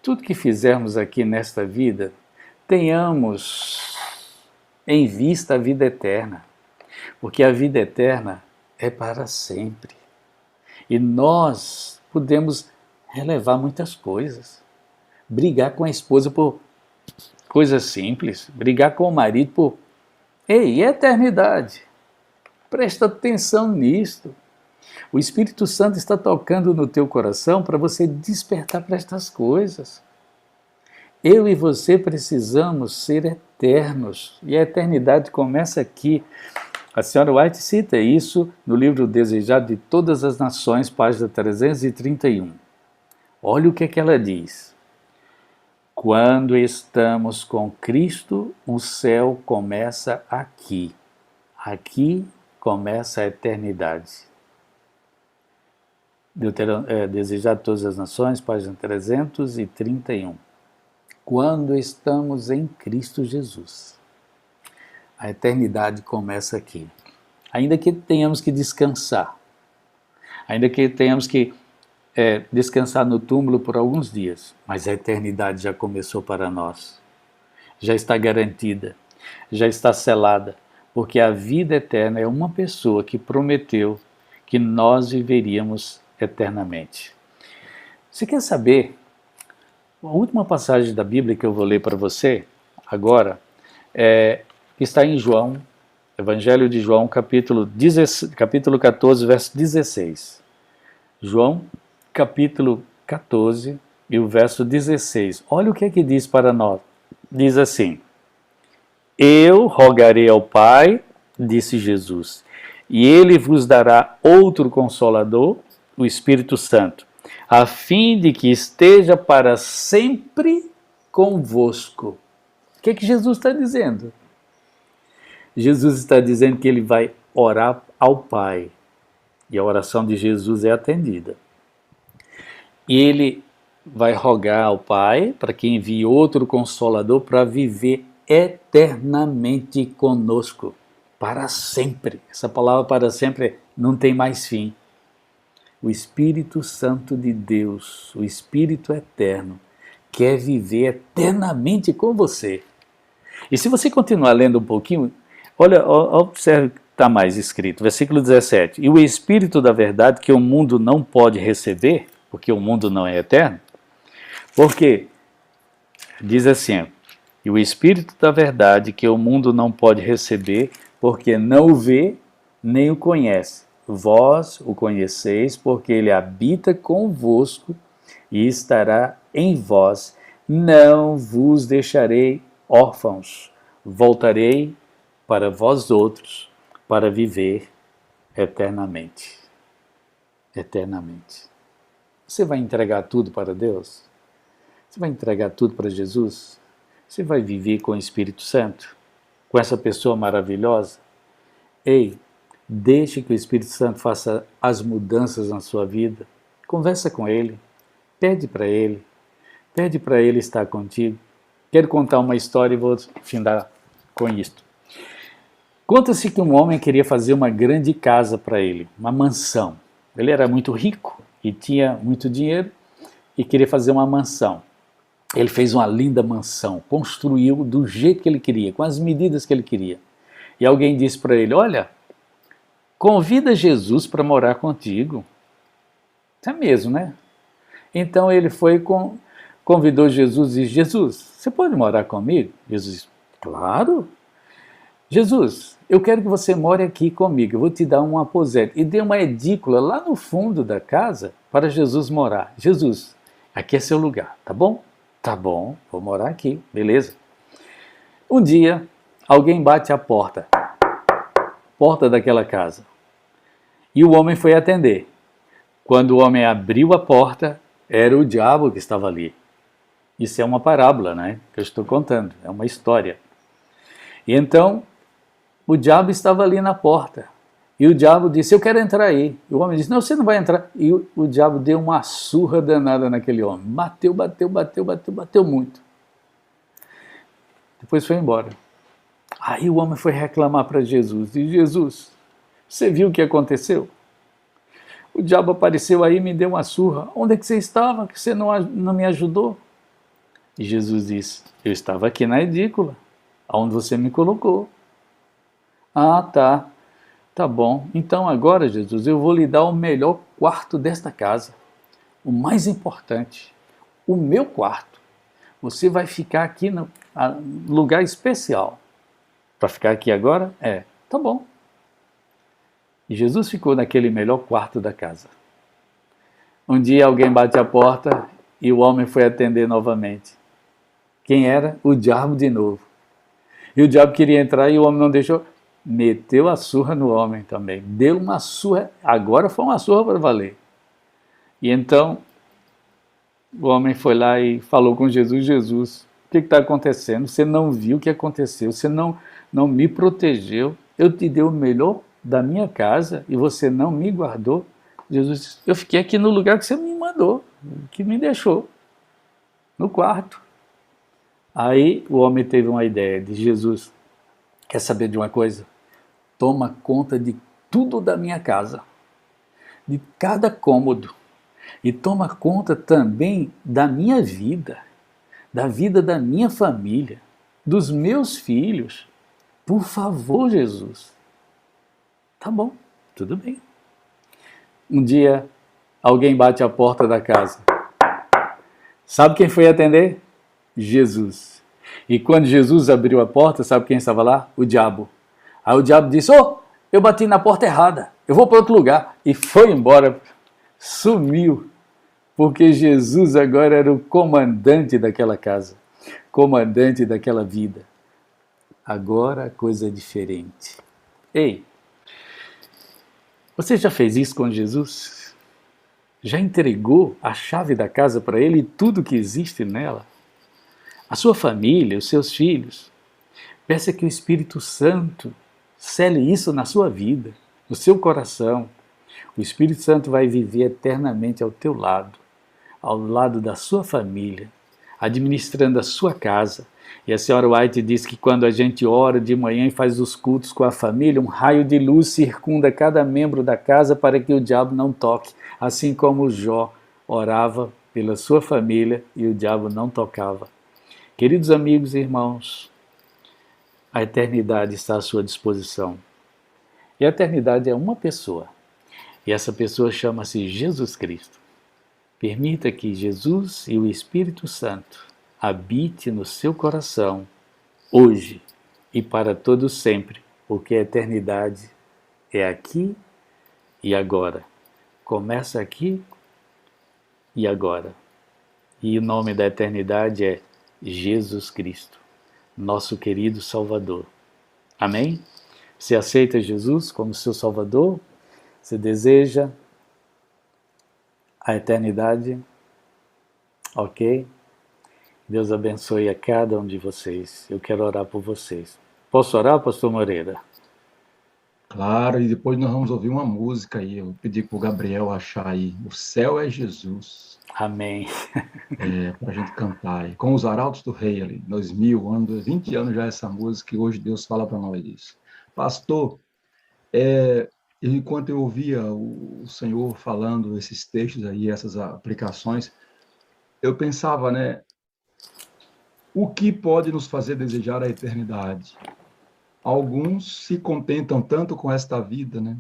[SPEAKER 2] tudo que fizermos aqui nesta vida, tenhamos em vista a vida eterna, porque a vida eterna é para sempre. E nós podemos relevar muitas coisas. Brigar com a esposa por coisas simples, brigar com o marido por... Ei, e a eternidade? Presta atenção nisto. O Espírito Santo está tocando no teu coração para você despertar para estas coisas. Eu e você precisamos ser eternos. E a eternidade começa aqui. A senhora White cita isso no livro Desejado de Todas as Nações, página 331. Olha o que é que ela diz. Quando estamos com Cristo, o céu começa aqui. Aqui começa a eternidade. Desejado de Todas as Nações, página 331. Quando estamos em Cristo Jesus, a eternidade começa aqui. Ainda que tenhamos que descansar, ainda que tenhamos que descansar no túmulo por alguns dias, mas a eternidade já começou para nós. Já está garantida, já está selada, porque a vida eterna é uma pessoa que prometeu que nós viveríamos eternamente. Você quer saber? A última passagem da Bíblia que eu vou ler para você agora está em João, Evangelho de João, capítulo 14, verso 16. João, capítulo 14 e o verso 16. Olha o que é que diz para nós. Diz assim: Eu rogarei ao Pai, disse Jesus, e Ele vos dará outro Consolador, o Espírito Santo, a fim de que esteja para sempre convosco. O que é que Jesus está dizendo? Jesus está dizendo que Ele vai orar ao Pai, e a oração de Jesus é atendida. E Ele vai rogar ao Pai para que envie outro Consolador para viver eternamente conosco, para sempre. Essa palavra para sempre não tem mais fim. O Espírito Santo de Deus, o Espírito Eterno, quer viver eternamente com você. E se você continuar lendo um pouquinho, olha, observe o que está mais escrito, versículo 17. E o Espírito da verdade que o mundo não pode receber, porque o mundo não é eterno, porque diz assim, e o Espírito da verdade que o mundo não pode receber, porque não o vê nem o conhece. Vós o conheceis, porque ele habita convosco e estará em vós. Não vos deixarei órfãos, voltarei para vós outros, para viver eternamente. Eternamente. Você vai entregar tudo para Deus? Você vai entregar tudo para Jesus? Você vai viver com o Espírito Santo? Com essa pessoa maravilhosa? Ei, deixe que o Espírito Santo faça as mudanças na sua vida. Conversa com Ele. Pede para Ele. Pede para Ele estar contigo. Quero contar uma história e vou findar com isto. Conta-se que um homem queria fazer uma grande casa para ele, uma mansão. Ele era muito rico e tinha muito dinheiro e queria fazer uma mansão. Ele fez uma linda mansão, construiu do jeito que ele queria, com as medidas que ele queria. E alguém disse para ele, olha, convida Jesus para morar contigo. Isso é mesmo, né? Então ele foi, convidou Jesus e disse, Jesus, você pode morar comigo? Jesus disse, claro. Jesus, eu quero que você more aqui comigo, eu vou te dar um aposento. E deu uma edícula lá no fundo da casa para Jesus morar. Jesus, Aqui é seu lugar, tá bom? Tá bom, vou morar aqui, beleza. Um dia, alguém bate a porta daquela casa. E o homem foi atender. Quando o homem abriu a porta, era o diabo que estava ali. Isso é uma parábola, né? Que eu estou contando, é uma história. E então, o diabo estava ali na porta. E o diabo disse, eu quero entrar aí. E o homem disse, não, você não vai entrar. E o diabo deu uma surra danada naquele homem. Bateu muito. Depois foi embora. Aí o homem foi reclamar para Jesus. E Jesus, você viu o que aconteceu? O diabo apareceu aí e me deu uma surra. Onde é que você estava que você não me ajudou? E Jesus disse, eu estava aqui na edícula, onde você me colocou. Ah, tá. Tá bom. Então agora, Jesus, eu vou lhe dar o melhor quarto desta casa. O mais importante. O meu quarto. Você vai ficar aqui no lugar especial. Para ficar aqui agora? Tá bom. E Jesus ficou naquele melhor quarto da casa. Um dia alguém bate a porta e o homem foi atender novamente. Quem era? O diabo de novo. E o diabo queria entrar e o homem não deixou. Meteu a surra no homem também. Deu uma surra. Agora foi uma surra para valer. E então o homem foi lá e falou com Jesus. Jesus, o que está acontecendo? Você não viu o que aconteceu. Você não me protegeu. Eu te dei o melhor da minha casa e você não me guardou. Jesus disse, eu fiquei aqui no lugar que você me mandou, que me deixou, no quarto. Aí o homem teve uma ideia de Jesus, quer saber de uma coisa? Toma conta de tudo da minha casa, de cada cômodo, e toma conta também da minha vida, da vida da minha família, dos meus filhos. Por favor, Jesus. Tá bom, tudo bem. Um dia, alguém bate a porta da casa. Sabe quem foi atender? Jesus. E quando Jesus abriu a porta, sabe quem estava lá? O diabo. Aí o diabo disse, eu bati na porta errada, eu vou para outro lugar. E foi embora, sumiu, porque Jesus agora era o comandante daquela casa, comandante daquela vida. Agora a coisa é diferente. Ei, você já fez isso com Jesus? Já entregou a chave da casa para ele e tudo que existe nela? A sua família, os seus filhos? Peça que o Espírito Santo cele isso na sua vida, no seu coração. O Espírito Santo vai viver eternamente ao teu lado, ao lado da sua família, administrando a sua casa. E a senhora White diz que quando a gente ora de manhã e faz os cultos com a família, um raio de luz circunda cada membro da casa para que o diabo não toque, assim como Jó orava pela sua família e o diabo não tocava. Queridos amigos e irmãos, a eternidade está à sua disposição. E a eternidade é uma pessoa. E essa pessoa chama-se Jesus Cristo. Permita que Jesus e o Espírito Santo habite no seu coração, hoje e para todo sempre, porque a eternidade é aqui e agora. Começa aqui e agora. E o nome da eternidade é Jesus Cristo, nosso querido Salvador. Amém? Você aceita Jesus como seu Salvador? Você deseja a eternidade? Ok? Deus abençoe a cada um de vocês. Eu quero orar por vocês. Posso orar, pastor Moreira?
[SPEAKER 1] Claro, e depois nós vamos ouvir uma música aí. Eu pedi para o Gabriel achar aí. O céu é Jesus.
[SPEAKER 2] Amém.
[SPEAKER 1] Para a gente cantar aí. Com os Arautos do Rei ali, 2000 anos, 20 anos já essa música, e hoje Deus fala para nós disso. Pastor, enquanto eu ouvia o Senhor falando esses textos aí, essas aplicações, eu pensava, né? O que pode nos fazer desejar a eternidade? Alguns se contentam tanto com esta vida, né?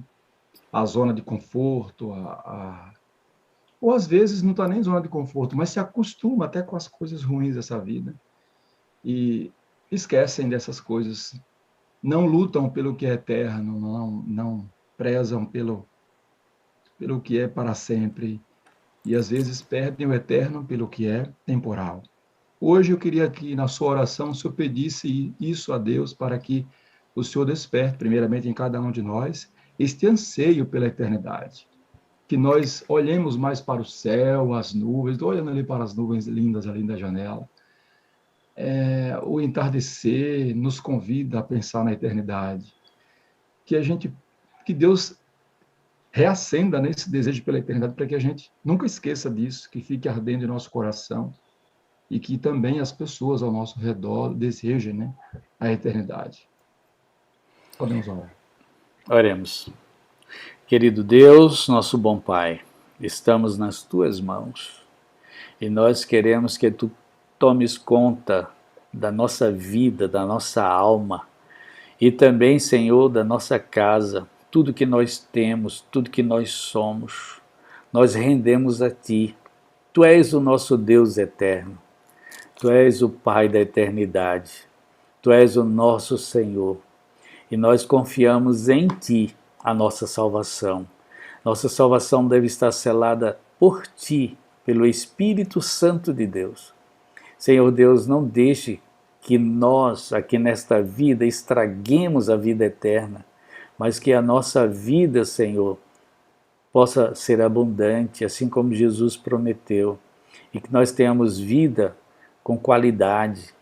[SPEAKER 1] A zona de conforto, ou às vezes não está nem zona de conforto, mas se acostuma até com as coisas ruins dessa vida e esquecem dessas coisas, não lutam pelo que é eterno, não prezam pelo que é para sempre. e às vezes perdem o eterno pelo que é temporal. Hoje eu queria que na sua oração o Senhor pedisse isso a Deus para que o Senhor desperte primeiramente em cada um de nós este anseio pela eternidade. Que nós olhemos mais para o céu, as nuvens, estou olhando ali para as nuvens lindas ali da janela. O entardecer nos convida a pensar na eternidade. Que Deus reacenda nesse desejo pela eternidade para que a gente nunca esqueça disso, que fique ardendo em nosso coração e que também as pessoas ao nosso redor desejem, né, a eternidade. Podemos orar.
[SPEAKER 2] Oremos. Querido Deus, nosso bom Pai, estamos nas Tuas mãos e nós queremos que Tu tomes conta da nossa vida, da nossa alma e também, Senhor, da nossa casa, tudo que nós temos, tudo que nós somos, nós rendemos a Ti. Tu és o nosso Deus eterno, Tu és o Pai da eternidade, Tu és o nosso Senhor e nós confiamos em Ti a nossa salvação. Nossa salvação deve estar selada por Ti, pelo Espírito Santo de Deus. Senhor Deus, não deixe que nós, aqui nesta vida, estraguemos a vida eterna, mas que a nossa vida, Senhor, possa ser abundante, assim como Jesus prometeu, e que nós tenhamos vida com qualidade,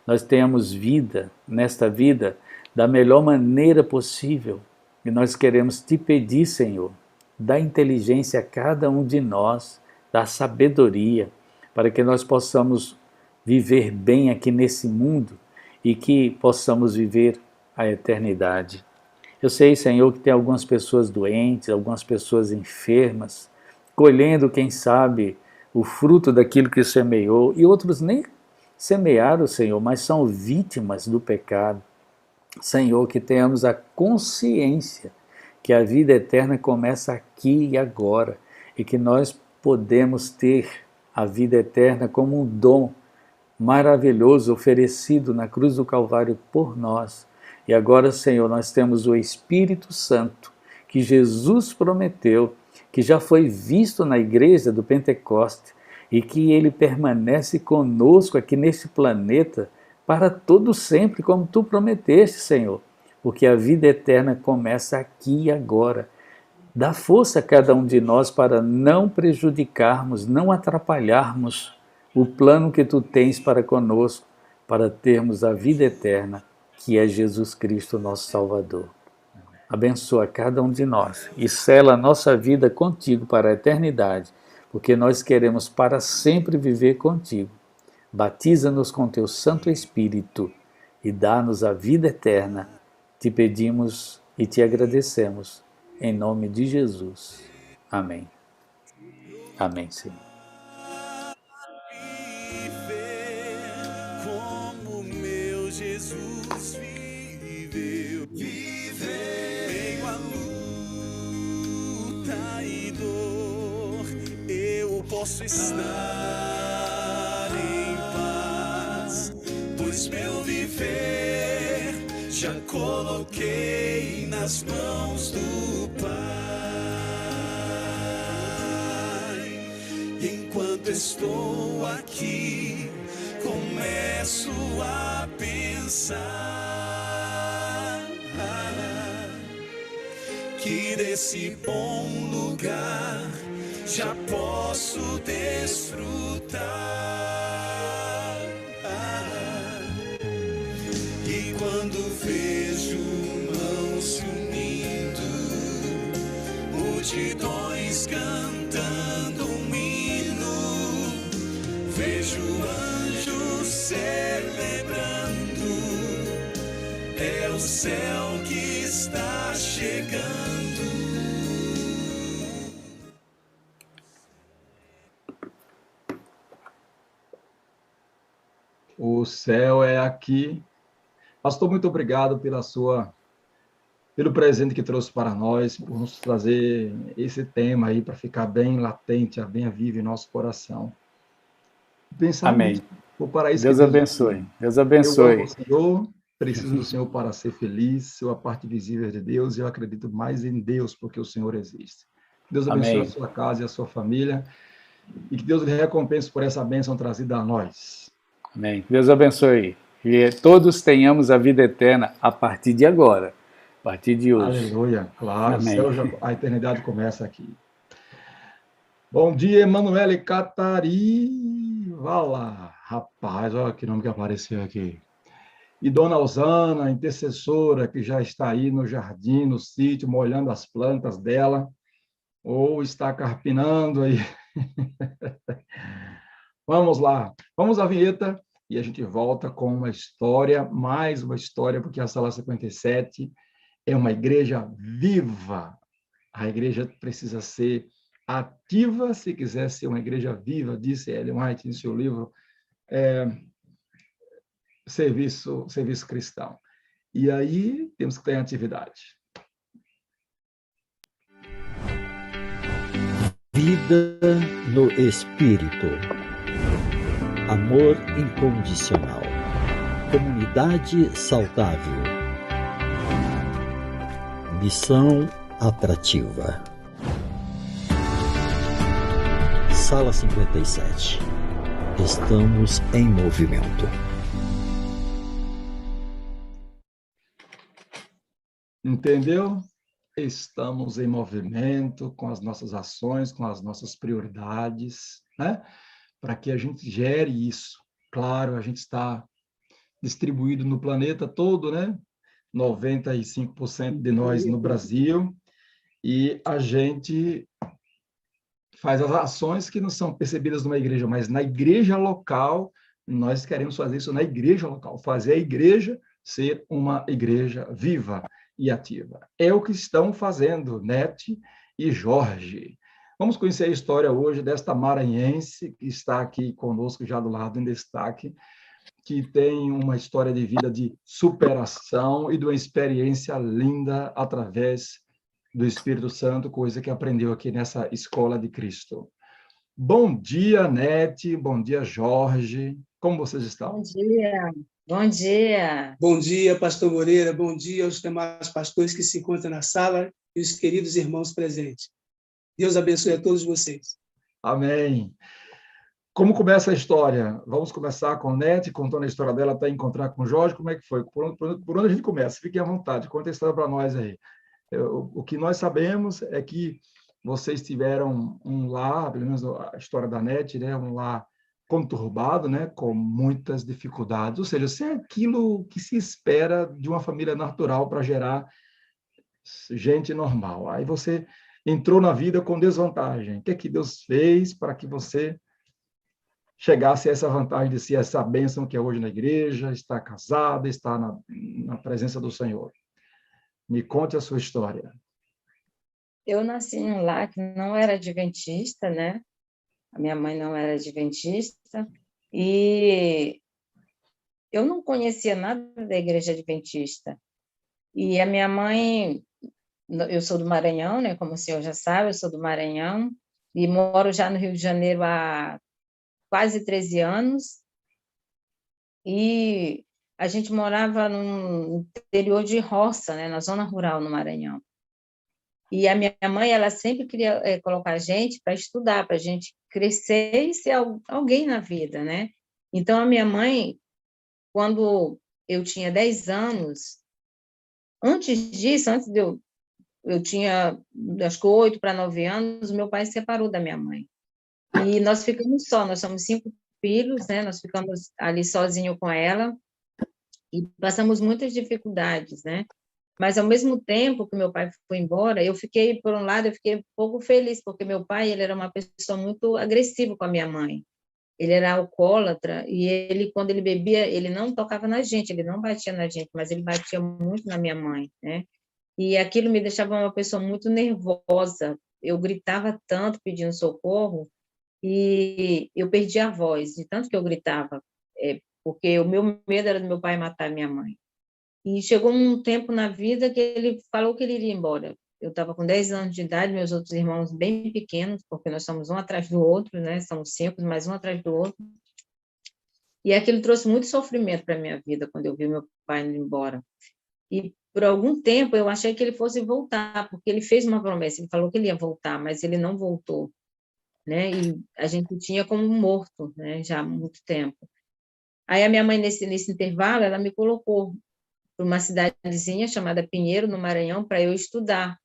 [SPEAKER 2] nós tenhamos vida, nesta vida, da melhor maneira possível. E nós queremos Te pedir, Senhor, dá inteligência a cada um de nós, dá sabedoria, para que nós possamos viver bem aqui nesse mundo e que possamos viver a eternidade. Eu sei, Senhor, que tem algumas pessoas doentes, algumas pessoas enfermas, colhendo, quem sabe, o fruto daquilo que semeou, e outros nem semearam, Senhor, mas são vítimas do pecado. Senhor, que tenhamos a consciência que a vida eterna começa aqui e agora, e que nós podemos ter a vida eterna como um dom maravilhoso oferecido na cruz do Calvário por nós. E agora, Senhor, nós temos o Espírito Santo, que Jesus prometeu, que já foi visto na igreja do Pentecoste, e que ele permanece conosco aqui neste planeta para todo sempre, como Tu prometeste, Senhor, porque a vida eterna começa aqui e agora. Dá força a cada um de nós para não prejudicarmos, não atrapalharmos o plano que Tu tens para conosco, para termos a vida eterna, que é Jesus Cristo, nosso Salvador. Abençoa cada um de nós e sela a nossa vida contigo para a eternidade, porque nós queremos para sempre viver contigo. Batiza-nos com Teu Santo Espírito e dá-nos a vida eterna. Te pedimos e Te agradecemos, em nome de Jesus. Amém. Amém, Senhor.
[SPEAKER 3] Como meu Jesus viveu, meio à luta e dor, eu posso estar em paz, pois meu viver já coloquei nas mãos do Pai. Enquanto estou aqui, começo a pensar que desse bom lugar já posso desfrutar. E quando vejo mãos se unindo, multidões cantando um hino, vejo anjos celebrando, é o céu que está chegando.
[SPEAKER 1] O céu é aqui. Pastor, muito obrigado pelo presente que trouxe para nós, por nos trazer esse tema aí para ficar bem latente, bem vivo em nosso coração. Pensar
[SPEAKER 2] Amém.
[SPEAKER 1] nisso, o paraíso
[SPEAKER 2] Deus
[SPEAKER 1] que
[SPEAKER 2] abençoe. Deus
[SPEAKER 1] Eu
[SPEAKER 2] abençoe.
[SPEAKER 1] amo o Senhor, preciso do Senhor para ser feliz, sou a parte visível de Deus e eu acredito mais em Deus porque o Senhor existe. Deus abençoe
[SPEAKER 2] Amém.
[SPEAKER 1] a sua casa e a sua família. e que Deus lhe recompense por essa bênção trazida a nós.
[SPEAKER 2] Amém. Deus abençoe. Que todos tenhamos a vida eterna a partir de agora, a partir de hoje.
[SPEAKER 1] Aleluia, claro,
[SPEAKER 2] Amém.
[SPEAKER 1] a eternidade começa aqui. Bom dia, Emanuele Catari. Vá lá, rapaz, olha que nome que apareceu aqui. E Dona Osana, intercessora, que já está aí no jardim, no sítio, molhando as plantas dela, ou está carpinando aí. Vamos lá, vamos à vinheta e a gente volta com uma história, mais uma história, porque a Sala 57 é uma igreja viva. A igreja precisa ser ativa se quiser ser uma igreja viva, disse Ellen White em seu livro Serviço Cristão. E aí temos que ter atividade.
[SPEAKER 4] Vida no Espírito. Amor incondicional. Comunidade saudável. Missão atrativa. Sala 57. Estamos em movimento.
[SPEAKER 1] Entendeu? Estamos em movimento com as nossas ações, com as nossas prioridades, né? Para que a gente gere isso. Claro, a gente está distribuído no planeta todo, né? 95% de nós no Brasil, e a gente faz as ações que não são percebidas numa igreja, mas na igreja local, nós queremos fazer isso na igreja local, fazer a igreja ser uma igreja viva e ativa. É o que estão fazendo Nete e Jorge. Vamos conhecer a história hoje desta maranhense que está aqui conosco já do lado em destaque, que tem uma história de vida de superação e de uma experiência linda através do Espírito Santo, coisa que aprendeu aqui nessa Escola de Cristo. Bom dia, Nete, bom dia, Jorge. Como vocês estão?
[SPEAKER 5] Bom dia, bom dia.
[SPEAKER 6] Bom dia, pastor Moreira, bom dia aos demais pastores que se encontram na sala e os queridos irmãos presentes. Deus abençoe a todos vocês.
[SPEAKER 1] Amém. Como começa a história? Vamos começar com a Nete, contando a história dela até encontrar com o Jorge. Como é que foi? Por onde a gente começa? Fiquem à vontade, conta a história para nós aí. O que nós sabemos é que vocês tiveram um lar, pelo menos a história da Nete, né? Um lar conturbado, né? Com muitas dificuldades. Ou seja, isso é aquilo que se espera de uma família natural para gerar gente normal. Aí você entrou na vida com desvantagem. O que é que Deus fez para que você chegasse a essa vantagem de ser essa bênção que é hoje na igreja, estar casada, estar na presença do Senhor? Me conte a sua história.
[SPEAKER 5] Eu nasci em um lar que não era adventista, né? A minha mãe não era adventista e eu não conhecia nada da igreja adventista. E a minha mãe, eu sou do Maranhão, né? Como o senhor já sabe, eu sou do Maranhão e moro já no Rio de Janeiro há quase 13 anos. E a gente morava no interior de roça, né? Na zona rural, no Maranhão. E a minha mãe, ela sempre queria colocar a gente para estudar, para a gente crescer e ser alguém na vida, né? Então, a minha mãe, quando eu tinha 10 anos, antes disso, eu tinha, acho que 8 para 9 anos, meu pai se separou da minha mãe. E nós ficamos só, nós somos 5 filhos, né? Nós ficamos ali sozinhos com ela e passamos muitas dificuldades, né? Mas, ao mesmo tempo que meu pai foi embora, por um lado, eu fiquei um pouco feliz, porque meu pai, ele era uma pessoa muito agressiva com a minha mãe. Ele era alcoólatra e ele, quando ele bebia, ele não tocava na gente, ele não batia na gente, mas ele batia muito na minha mãe, né? E aquilo me deixava uma pessoa muito nervosa. Eu gritava tanto pedindo socorro e eu perdia a voz, de tanto que eu gritava, porque o meu medo era do meu pai matar minha mãe. E chegou um tempo na vida que ele falou que ele iria embora. Eu estava com 10 anos de idade, meus outros irmãos bem pequenos, porque nós somos um atrás do outro, né? Somos 5, mas um atrás do outro. E aquilo trouxe muito sofrimento para a minha vida, quando eu vi meu pai indo embora. E por algum tempo eu achei que ele fosse voltar, porque ele fez uma promessa, ele falou que ele ia voltar, mas ele não voltou. né? E a gente tinha como morto, né? Já há muito tempo. Aí a minha mãe, nesse intervalo, ela me colocou para uma cidadezinha chamada Pinheiro, no Maranhão, para eu estudar.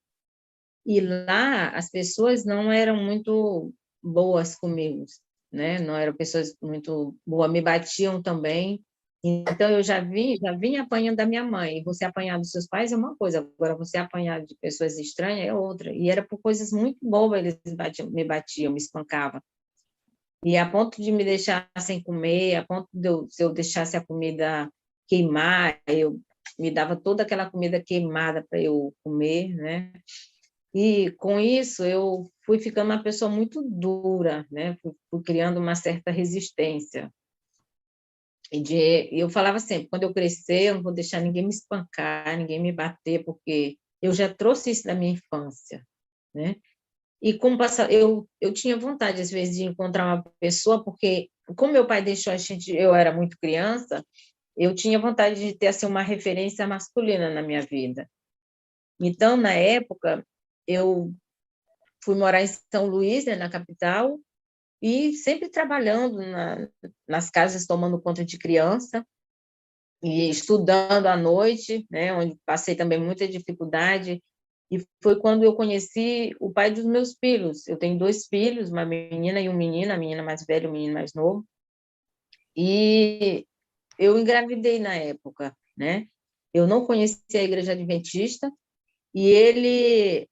[SPEAKER 5] E lá as pessoas não eram muito boas comigo, né? Não eram pessoas muito boas, me batiam também. Então eu já vinha apanhando da minha mãe. Você apanhar dos seus pais é uma coisa, agora você apanhar de pessoas estranhas é outra. E era por coisas muito bobas, eles me espancavam. E a ponto de me deixar sem comer, a ponto de se eu deixasse a comida queimar, eu me dava toda aquela comida queimada para eu comer, né? E com isso eu fui ficando uma pessoa muito dura, né? Fui criando uma certa resistência. E eu falava sempre, quando eu crescer, eu não vou deixar ninguém me espancar, ninguém me bater, porque eu já trouxe isso da minha infância, né? E como eu tinha vontade, às vezes, de encontrar uma pessoa, porque como meu pai deixou a gente, eu era muito criança, eu tinha vontade de ter assim, uma referência masculina na minha vida. Então, na época, eu fui morar em São Luís, né, na capital, e sempre trabalhando nas casas, tomando conta de criança, e estudando à noite, né, onde passei também muita dificuldade. E foi quando eu conheci o pai dos meus filhos. Eu tenho 2 filhos, uma menina e um menino, a menina mais velha e o menino mais novo. E eu engravidei na época, né? Eu não conhecia a igreja adventista e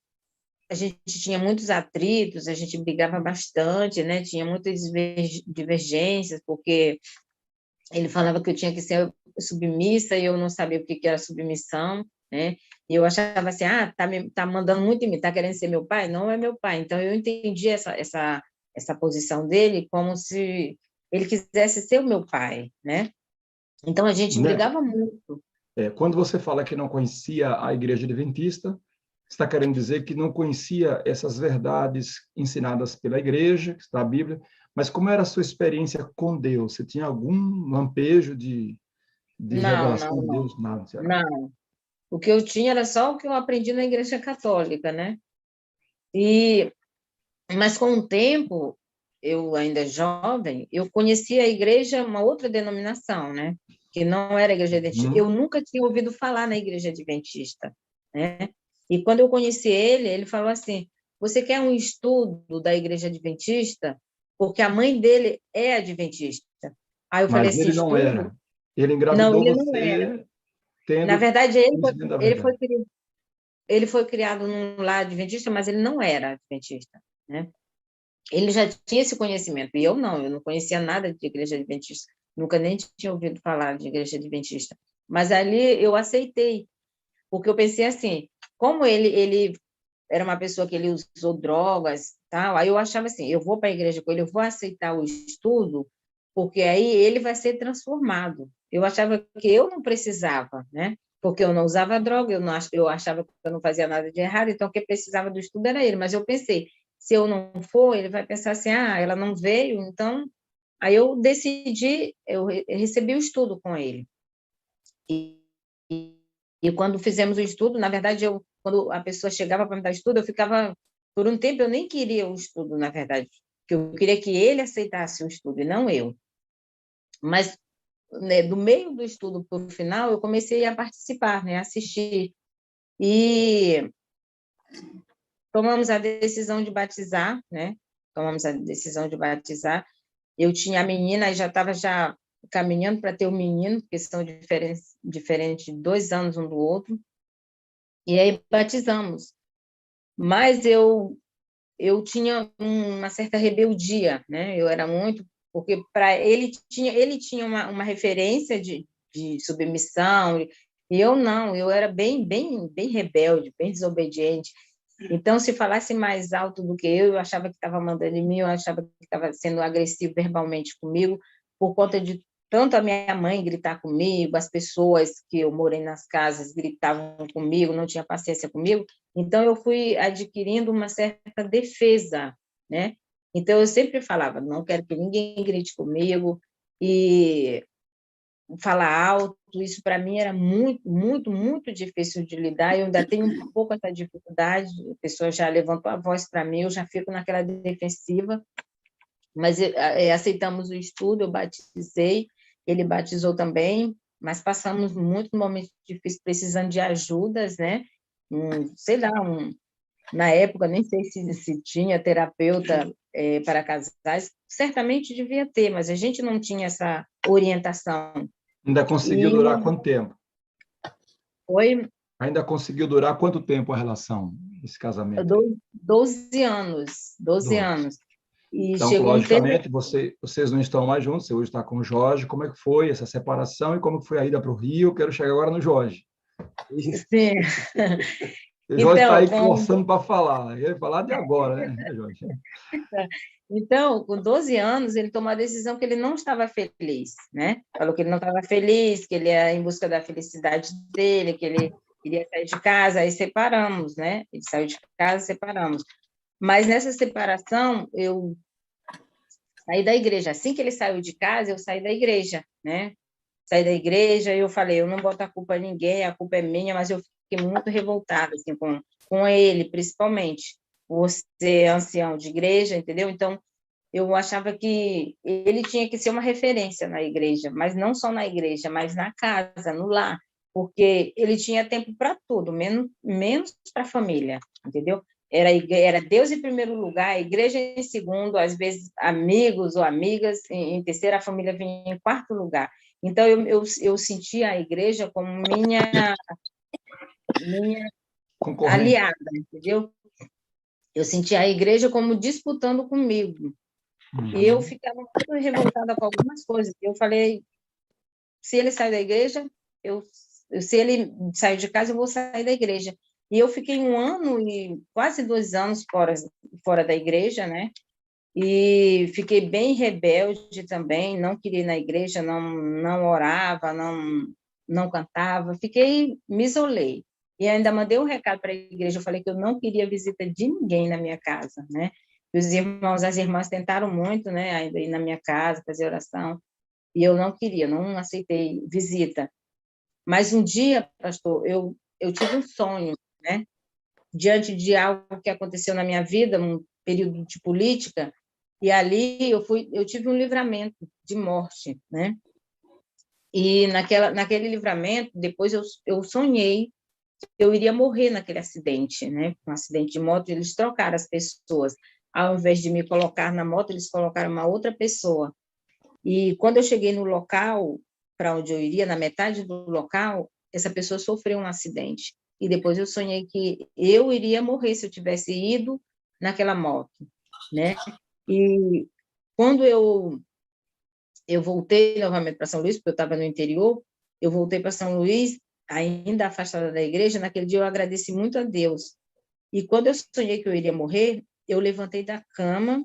[SPEAKER 5] a gente tinha muitos atritos, a gente brigava bastante, né? Tinha muitas divergências, porque ele falava que eu tinha que ser submissa e eu não sabia o que era submissão, né? E eu achava assim, tá mandando muito em mim, tá querendo ser meu pai? Não é meu pai. Então eu entendi essa posição dele como se ele quisesse ser o meu pai, né? Então a gente
[SPEAKER 1] Né?
[SPEAKER 5] brigava muito.
[SPEAKER 1] Quando você fala que não conhecia a Igreja Adventista, está querendo dizer que não conhecia essas verdades ensinadas pela Igreja, que está na Bíblia, mas como era a sua experiência com Deus? Você tinha algum lampejo de
[SPEAKER 5] Não,
[SPEAKER 1] revelação
[SPEAKER 5] não,
[SPEAKER 1] de
[SPEAKER 5] não.
[SPEAKER 1] Deus? Nada, será?
[SPEAKER 5] Não. O que eu tinha era só o que eu aprendi na igreja católica, né? E mas com o tempo, eu ainda jovem, eu conheci a igreja, uma outra denominação, né? Que não era a igreja adventista. Eu nunca tinha ouvido falar na igreja adventista, né? E quando eu conheci ele, ele falou assim: "Você quer um estudo da igreja adventista? Porque a mãe dele é adventista." Aí eu falei
[SPEAKER 1] Mas
[SPEAKER 5] assim:
[SPEAKER 1] ele não
[SPEAKER 5] "Estudo?"
[SPEAKER 1] era. Ele
[SPEAKER 5] Não,
[SPEAKER 1] engravidou
[SPEAKER 5] ele não era.
[SPEAKER 1] você
[SPEAKER 5] Na
[SPEAKER 1] tendo
[SPEAKER 5] verdade,
[SPEAKER 1] conhecimento da
[SPEAKER 5] ele
[SPEAKER 1] verdade.
[SPEAKER 5] foi, ele foi criado num lar adventista, mas ele não era adventista, né? Ele já tinha esse conhecimento, e eu não conhecia nada de igreja adventista, nunca nem tinha ouvido falar de igreja adventista. Mas ali eu aceitei, porque eu pensei assim, como ele era uma pessoa que ele usou drogas, tal, aí eu achava assim, eu vou para a igreja com ele, eu vou aceitar o estudo, porque aí ele vai ser transformado. Eu achava que eu não precisava, né? Porque eu não usava droga, eu achava que eu não fazia nada de errado, então quem precisava do estudo era ele. Mas eu pensei, se eu não for, ele vai pensar assim, ela não veio, então... Aí eu decidi, eu recebi o estudo com ele. E, e quando fizemos o estudo, na verdade, quando a pessoa chegava para me dar estudo, eu ficava, por um tempo, eu nem queria o estudo, na verdade, porque eu queria que ele aceitasse o estudo e não eu. Mas, né, do meio do estudo para o final, eu comecei a participar, né, a assistir. E tomamos a decisão de batizar, né? Tomamos a decisão de batizar. Eu tinha a menina e já estava já caminhando para ter o menino, porque são diferentes 2 anos um do outro. E aí batizamos. Mas eu tinha uma certa rebeldia, né? Eu era muito, porque para ele tinha uma referência de submissão, e eu não, eu era bem rebelde, bem desobediente. Então, se falasse mais alto do que eu achava que estava mandando em mim, eu achava que estava sendo agressivo verbalmente comigo, por conta de tanto a minha mãe gritar comigo, as pessoas que eu morei nas casas gritavam comigo, não tinha paciência comigo. Então, eu fui adquirindo uma certa defesa, né? Então, eu sempre falava, não quero que ninguém grite comigo, e falar alto, isso para mim era muito, muito, muito difícil de lidar. Eu ainda tenho um pouco essa dificuldade, a pessoa já levantou a voz para mim, eu já fico naquela defensiva, mas aceitamos o estudo, eu batizei, ele batizou também, mas passamos muito momentos difíceis, precisando de ajudas, né? Sei lá, na época, nem sei se tinha terapeuta para casais, certamente devia ter, mas a gente não tinha essa orientação.
[SPEAKER 1] Ainda conseguiu durar quanto tempo?
[SPEAKER 5] Foi
[SPEAKER 1] Ainda conseguiu durar quanto tempo a relação, esse casamento?
[SPEAKER 5] 12 anos, 12 anos. E
[SPEAKER 1] então,
[SPEAKER 5] chegou
[SPEAKER 1] logicamente, vocês não estão mais juntos, você hoje está com o Jorge. Como é que foi essa separação e como foi a ida para o Rio? Eu quero chegar agora no Jorge.
[SPEAKER 5] Sim.
[SPEAKER 1] O Jorge está aí forçando para falar. Ele vai falar de agora, né, Jorge?
[SPEAKER 5] Então, com 12 anos, ele tomou a decisão que ele não estava feliz, né? Falou que ele não estava feliz, que ele ia em busca da felicidade dele, que ele queria sair de casa, aí separamos, né? Ele saiu de casa, separamos. Mas nessa separação, eu saí da igreja. Assim que ele saiu de casa, eu saí da igreja, né? Saí da igreja e eu falei, eu não boto a culpa a ninguém, a culpa é minha, mas eu fiquei muito revoltada, assim, com ele, principalmente, por ser ancião de igreja, entendeu? Então, eu achava que ele tinha que ser uma referência na igreja, mas não só na igreja, mas na casa, no lar, porque ele tinha tempo para tudo, menos para a família, entendeu? Era Deus em primeiro lugar, a igreja em segundo, às vezes amigos ou amigas, em terceiro, a família vinha em quarto lugar. Então, eu sentia a igreja como minha aliada, entendeu? Eu sentia a igreja como disputando comigo. E eu ficava muito revoltada com algumas coisas. Eu falei, se ele sair da igreja, se ele sair de casa, eu vou sair da igreja. E eu fiquei 1 ano e quase 2 anos fora da igreja, né? E fiquei bem rebelde também, não queria ir na igreja, não orava, não cantava, me isolei. E ainda mandei um recado para a igreja, eu falei que eu não queria visita de ninguém na minha casa, né? Os irmãos, as irmãs tentaram muito, né, ainda ir na minha casa, fazer oração, e eu não queria, não aceitei visita. Mas um dia, pastor, eu tive um sonho, né? Diante de algo que aconteceu na minha vida, um período de política, e ali eu tive um livramento de morte, né? E naquele livramento, depois eu sonhei que eu iria morrer naquele acidente, né? Um acidente de moto, eles trocaram as pessoas. Ao invés de me colocar na moto, eles colocaram uma outra pessoa. E quando eu cheguei no local, para onde eu iria, na metade do local, essa pessoa sofreu um acidente. E depois eu sonhei que eu iria morrer se eu tivesse ido naquela moto, né? E quando eu voltei novamente para São Luís, porque eu estava no interior, eu voltei para São Luís, ainda afastada da igreja. Naquele dia eu agradeci muito a Deus. E quando eu sonhei que eu iria morrer, eu levantei da cama,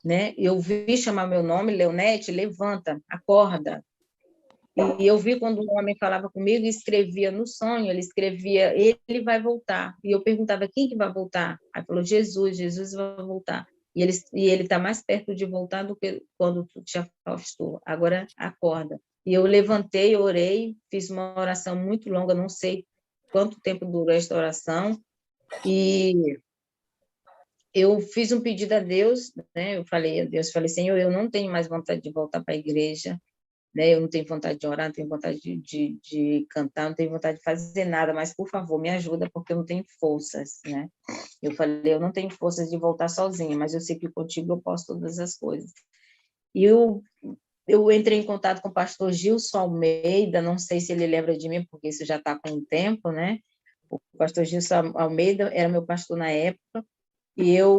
[SPEAKER 5] né? Eu vi chamar meu nome, Leonete, levanta, acorda. E eu vi quando um homem falava comigo e escrevia no sonho, ele escrevia, ele vai voltar. E eu perguntava, quem que vai voltar? Aí falou, Jesus vai voltar. E ele está mais perto de voltar do que quando tu te afastou. Agora, acorda. E eu levantei, orei, fiz uma oração muito longa, não sei quanto tempo durou esta oração, e eu fiz um pedido a Deus, né? Eu falei a Deus, Senhor, eu não tenho mais vontade de voltar para a igreja, né? Eu não tenho vontade de orar, não tenho vontade de cantar, não tenho vontade de fazer nada, mas, por favor, me ajuda, porque eu não tenho forças, né? Eu falei, eu não tenho forças de voltar sozinha, mas eu sei que contigo eu posso todas as coisas. E eu entrei em contato com o pastor Gilson Almeida, não sei se ele lembra de mim, porque isso já está com um tempo, né? O pastor Gilson Almeida era meu pastor na época, e eu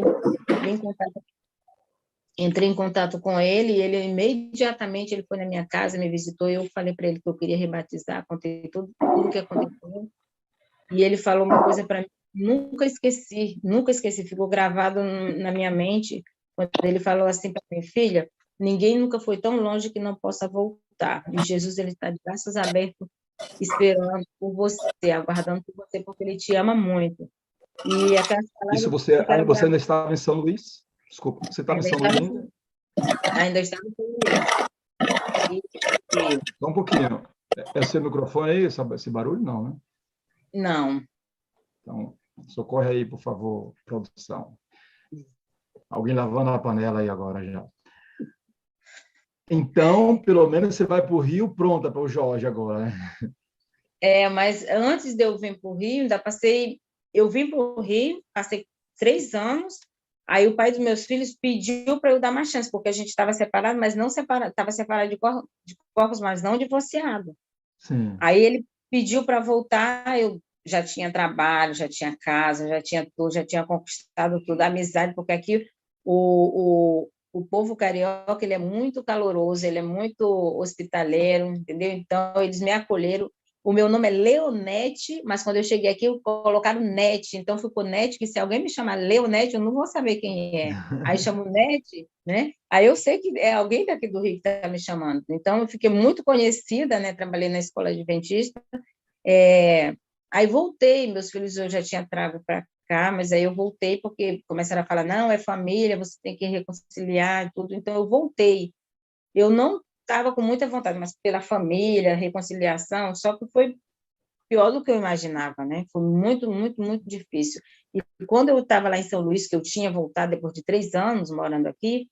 [SPEAKER 5] entrei em contato com ele, e ele imediatamente ele foi na minha casa, me visitou, e eu falei para ele que eu queria rebatizar, contei tudo o que aconteceu, e ele falou uma coisa para mim, nunca esqueci, ficou gravado na minha mente, quando ele falou assim para mim, filha, ninguém nunca foi tão longe que não possa voltar, e Jesus, ele está de braços abertos, esperando por você, aguardando por você, porque ele te ama muito. E aquelas palavras...
[SPEAKER 1] Isso você ainda estava em São Luís? Desculpa, você estava em São Luís ainda?
[SPEAKER 5] Ainda estava em São Luís.
[SPEAKER 1] Só um pouquinho. É seu microfone aí, esse barulho? Não, né?
[SPEAKER 5] Não.
[SPEAKER 1] Então, socorre aí, por favor, produção. Alguém lavando a panela aí agora já. Então, pelo menos você vai para o Rio pronta para o Jorge agora, né?
[SPEAKER 5] Mas antes de eu vir para o Rio, eu vim para o Rio, passei 3 anos, aí o pai dos meus filhos pediu para eu dar uma chance, porque a gente estava separado, mas não separado, estava separado de corpos, mas não divorciado.
[SPEAKER 1] Sim.
[SPEAKER 5] Aí ele pediu para voltar, eu já tinha trabalho, já tinha casa, já tinha tudo, já tinha conquistado tudo, amizade, porque aqui o povo carioca, ele é muito caloroso, ele é muito hospitaleiro, entendeu? Então, eles me acolheram. O meu nome é Leonete, mas quando eu cheguei aqui, colocaram Nete, então ficou Nete, que se alguém me chamar Leonete, eu não vou saber quem é. Aí chamo Nete, né? Aí eu sei que é alguém daqui do Rio que está me chamando. Então, eu fiquei muito conhecida, né? Trabalhei na escola adventista. Aí voltei, meus filhos eu já tinha trago para cá, mas aí eu voltei porque começaram a falar, não, é família, você tem que reconciliar e tudo. Então, eu voltei. Eu não estava com muita vontade, mas pela família, reconciliação, só que foi pior do que eu imaginava, né? Foi muito, muito, muito difícil. E quando eu estava lá em São Luís, que eu tinha voltado depois de 3 anos morando aqui,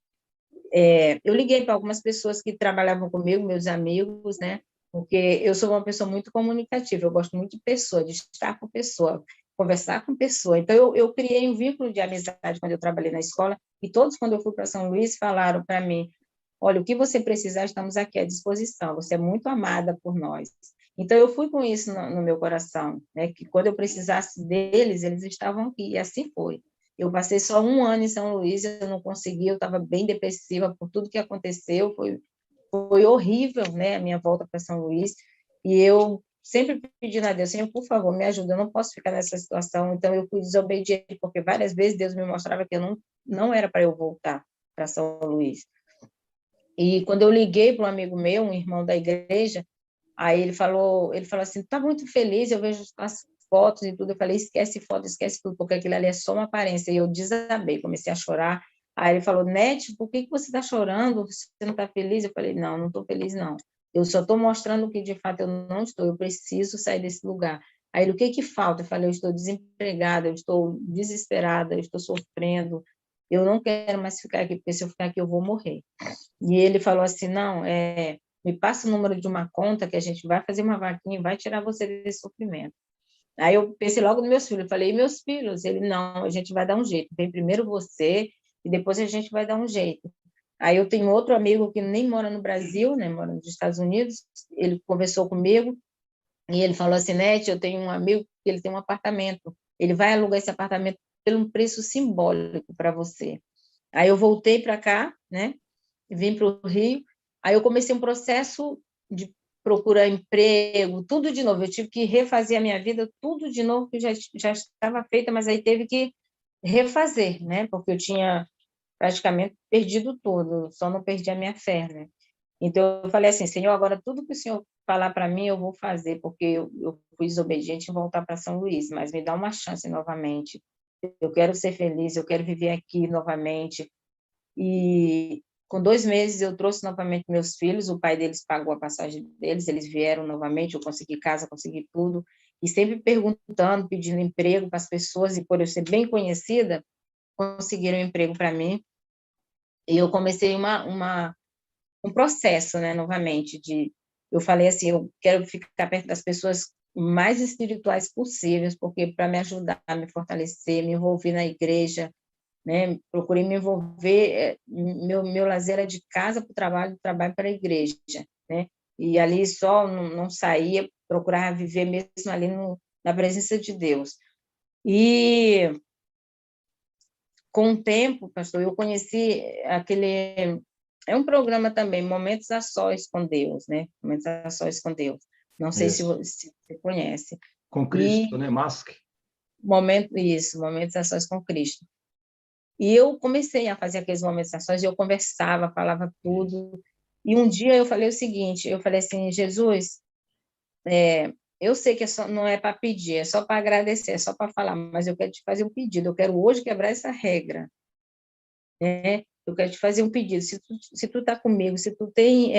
[SPEAKER 5] eu liguei para algumas pessoas que trabalhavam comigo, meus amigos, né? Porque eu sou uma pessoa muito comunicativa, eu gosto muito de pessoa, de estar com pessoa, conversar com pessoa. Então, eu criei um vínculo de amizade quando eu trabalhei na escola, e todos, quando eu fui para São Luís, falaram para mim, olha, o que você precisar, estamos aqui à disposição, você é muito amada por nós. Então, eu fui com isso no meu coração, né? Que quando eu precisasse deles, eles estavam aqui, e assim foi. Eu passei só 1 ano em São Luís, eu não consegui, eu estava bem depressiva por tudo que aconteceu, foi horrível, né, a minha volta para São Luís, e eu sempre pedindo a Deus, Senhor, por favor, me ajuda, eu não posso ficar nessa situação. Então, eu fui desobediente, porque várias vezes Deus me mostrava que eu não era para eu voltar para São Luís. E quando eu liguei para um amigo meu, um irmão da igreja, aí ele falou assim, tá muito feliz, eu vejo as fotos e tudo. Eu falei, esquece foto, esquece tudo, porque aquilo ali é só uma aparência. E eu desabei, comecei a chorar. Aí ele falou, Nete, por que você está chorando? Você não está feliz? Eu falei, não estou feliz, não. Eu só estou mostrando que, de fato, eu não estou. Eu preciso sair desse lugar. Aí ele, o que falta? Eu falei, eu estou desempregada, eu estou desesperada, eu estou sofrendo. Eu não quero mais ficar aqui, porque se eu ficar aqui, eu vou morrer. E ele falou assim, não, me passa o número de uma conta que a gente vai fazer uma vaquinha e vai tirar você desse sofrimento. Aí eu pensei logo nos meus filhos, eu falei, e meus filhos? Ele, não, a gente vai dar um jeito, vem primeiro você e depois a gente vai dar um jeito. Aí eu tenho outro amigo que nem mora no Brasil, né, mora nos Estados Unidos, ele conversou comigo e ele falou assim, Nete, eu tenho um amigo que ele tem um apartamento, ele vai alugar esse apartamento por um preço simbólico para você. Aí eu voltei para cá, né, vim para o Rio, aí eu comecei um processo de procurar emprego, tudo de novo, eu tive que refazer a minha vida, tudo de novo, que já estava feita, mas aí teve que refazer, né, porque eu tinha praticamente perdido tudo, só não perdi a minha fé, né. Então, eu falei assim, Senhor, agora tudo que o Senhor falar para mim, eu vou fazer, porque eu fui desobediente em voltar para São Luís, mas me dá uma chance novamente. Eu quero ser feliz, eu quero viver aqui novamente. E com 2 meses eu trouxe novamente meus filhos, o pai deles pagou a passagem deles, eles vieram novamente, eu consegui casa, consegui tudo, e sempre perguntando, pedindo emprego para as pessoas, e por eu ser bem conhecida, conseguiram um emprego para mim, e eu comecei um processo, né, novamente, eu falei assim, eu quero ficar perto das pessoas mais espirituais possíveis, porque para me ajudar, me fortalecer, me envolver na igreja, né? Procurei me envolver, meu lazer era de casa para o trabalho, do trabalho para a igreja, né? E ali só não saía, procurava viver mesmo ali na presença de Deus. E com o tempo, pastor, eu conheci é um programa também, Momentos a Sós com Deus, né? Momentos a Sós com Deus. Não sei se você conhece.
[SPEAKER 1] Com Cristo, né? Mask.
[SPEAKER 5] Momentos a Sós com Cristo. E eu comecei a fazer aqueles momentos de ações, e eu conversava, falava tudo. E um dia eu falei o seguinte, eu falei assim, Jesus, eu sei que não é para pedir, é só para agradecer, é só para falar, mas eu quero te fazer um pedido, eu quero hoje quebrar essa regra, né? eu quero te fazer um pedido, se tu tá comigo, se tu tem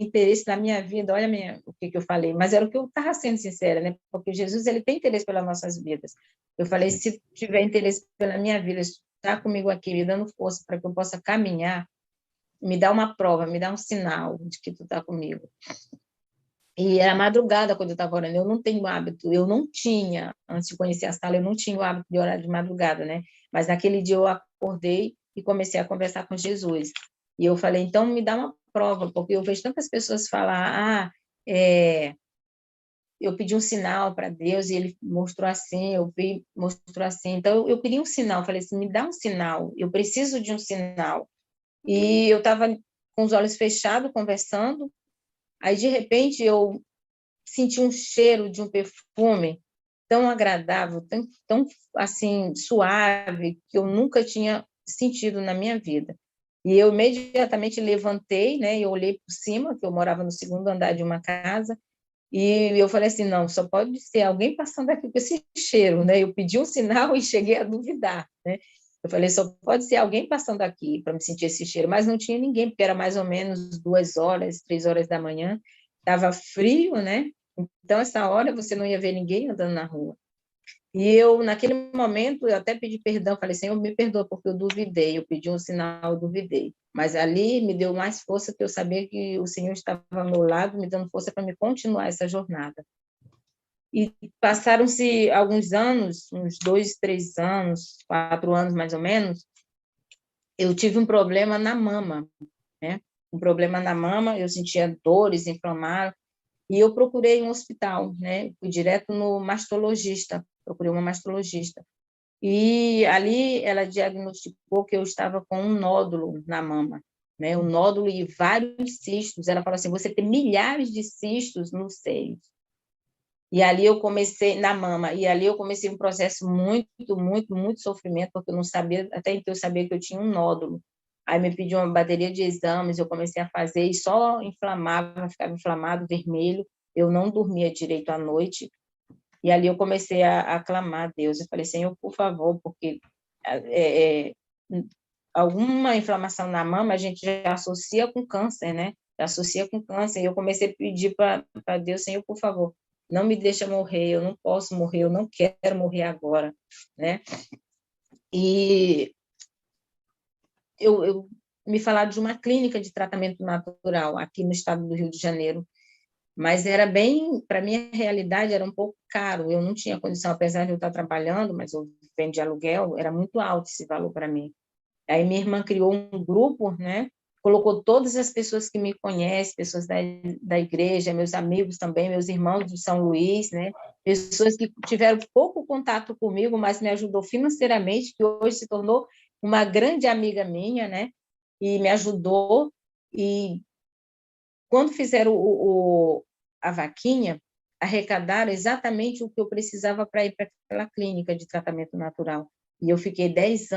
[SPEAKER 5] interesse na minha vida, olha o que eu falei, mas era o que eu estava sendo sincera, né? Porque Jesus, ele tem interesse pelas nossas vidas. Eu falei, se tiver interesse pela minha vida, se tu tá comigo aqui, me dando força para que eu possa caminhar, me dá uma prova, me dá um sinal de que tu tá comigo. E era madrugada quando eu estava orando, eu não tenho hábito, eu não tinha, antes de conhecer a sala, eu não tinha o hábito de orar de madrugada, né? Mas naquele dia eu acordei e comecei a conversar com Jesus. E eu falei, então me dá uma prova, porque eu vejo tantas pessoas falar, eu pedi um sinal para Deus e ele mostrou assim, mostrou assim. Então eu pedi um sinal, falei assim, me dá um sinal, eu preciso de um sinal. E eu estava com os olhos fechados, conversando, aí de repente eu senti um cheiro de um perfume tão agradável, tão assim, suave, que eu nunca tinha sentido na minha vida. E eu imediatamente levantei, né, e eu olhei por cima, que eu morava no segundo andar de uma casa, e eu falei assim, não, só pode ser alguém passando aqui com esse cheiro, né? Eu pedi um sinal e cheguei a duvidar, né? Eu falei, só pode ser alguém passando aqui para me sentir esse cheiro, mas não tinha ninguém, porque era mais ou menos 2 horas, 3 horas da manhã, estava frio, né? Então, essa hora você não ia ver ninguém andando na rua. E eu, naquele momento, eu até pedi perdão, falei, Senhor, me perdoa, porque eu duvidei, eu pedi um sinal, eu duvidei. Mas ali me deu mais força, que eu sabia que o Senhor estava ao meu lado, me dando força para me continuar essa jornada. E passaram-se alguns anos, uns 2, 3 anos, 4 anos mais ou menos, eu tive um problema na mama, né? Um problema na mama, eu sentia dores, inflamaram, e eu procurei um hospital, né? Fui direto no mastologista, procurei uma mastologista. E ali ela diagnosticou que eu estava com um nódulo na mama, né? Um nódulo e vários cistos. Ela falou assim, você tem milhares de cistos no seio. E ali eu comecei, na mama, e ali eu comecei um processo muito sofrimento, porque eu não sabia, até então eu sabia que eu tinha um nódulo. Aí me pediu uma bateria de exames, eu comecei a fazer e só inflamava, ficava inflamado, vermelho. Eu não dormia direito à noite. E ali eu comecei a clamar a Deus. Eu falei, Senhor, por favor, porque alguma inflamação na mama a gente já associa com câncer, né? Já associa com câncer. E eu comecei a pedir para Deus, Senhor, por favor, não me deixa morrer, eu não posso morrer, eu não quero morrer agora, né? E eu me falaram de uma clínica de tratamento natural aqui no estado do Rio de Janeiro, mas era bem, para minha realidade, era um pouco caro, eu não tinha condição, apesar de eu estar trabalhando, mas eu vendo de aluguel, era muito alto esse valor para mim. Aí minha irmã criou um grupo, né? Colocou todas as pessoas que me conhecem, pessoas da igreja, meus amigos também, meus irmãos de São Luís, né? Pessoas que tiveram pouco contato comigo, mas me ajudou financeiramente, que hoje se tornou uma grande amiga minha, né? E me ajudou. E quando fizeram a vaquinha, arrecadaram exatamente o que eu precisava para ir para aquela clínica de tratamento natural. E eu fiquei 10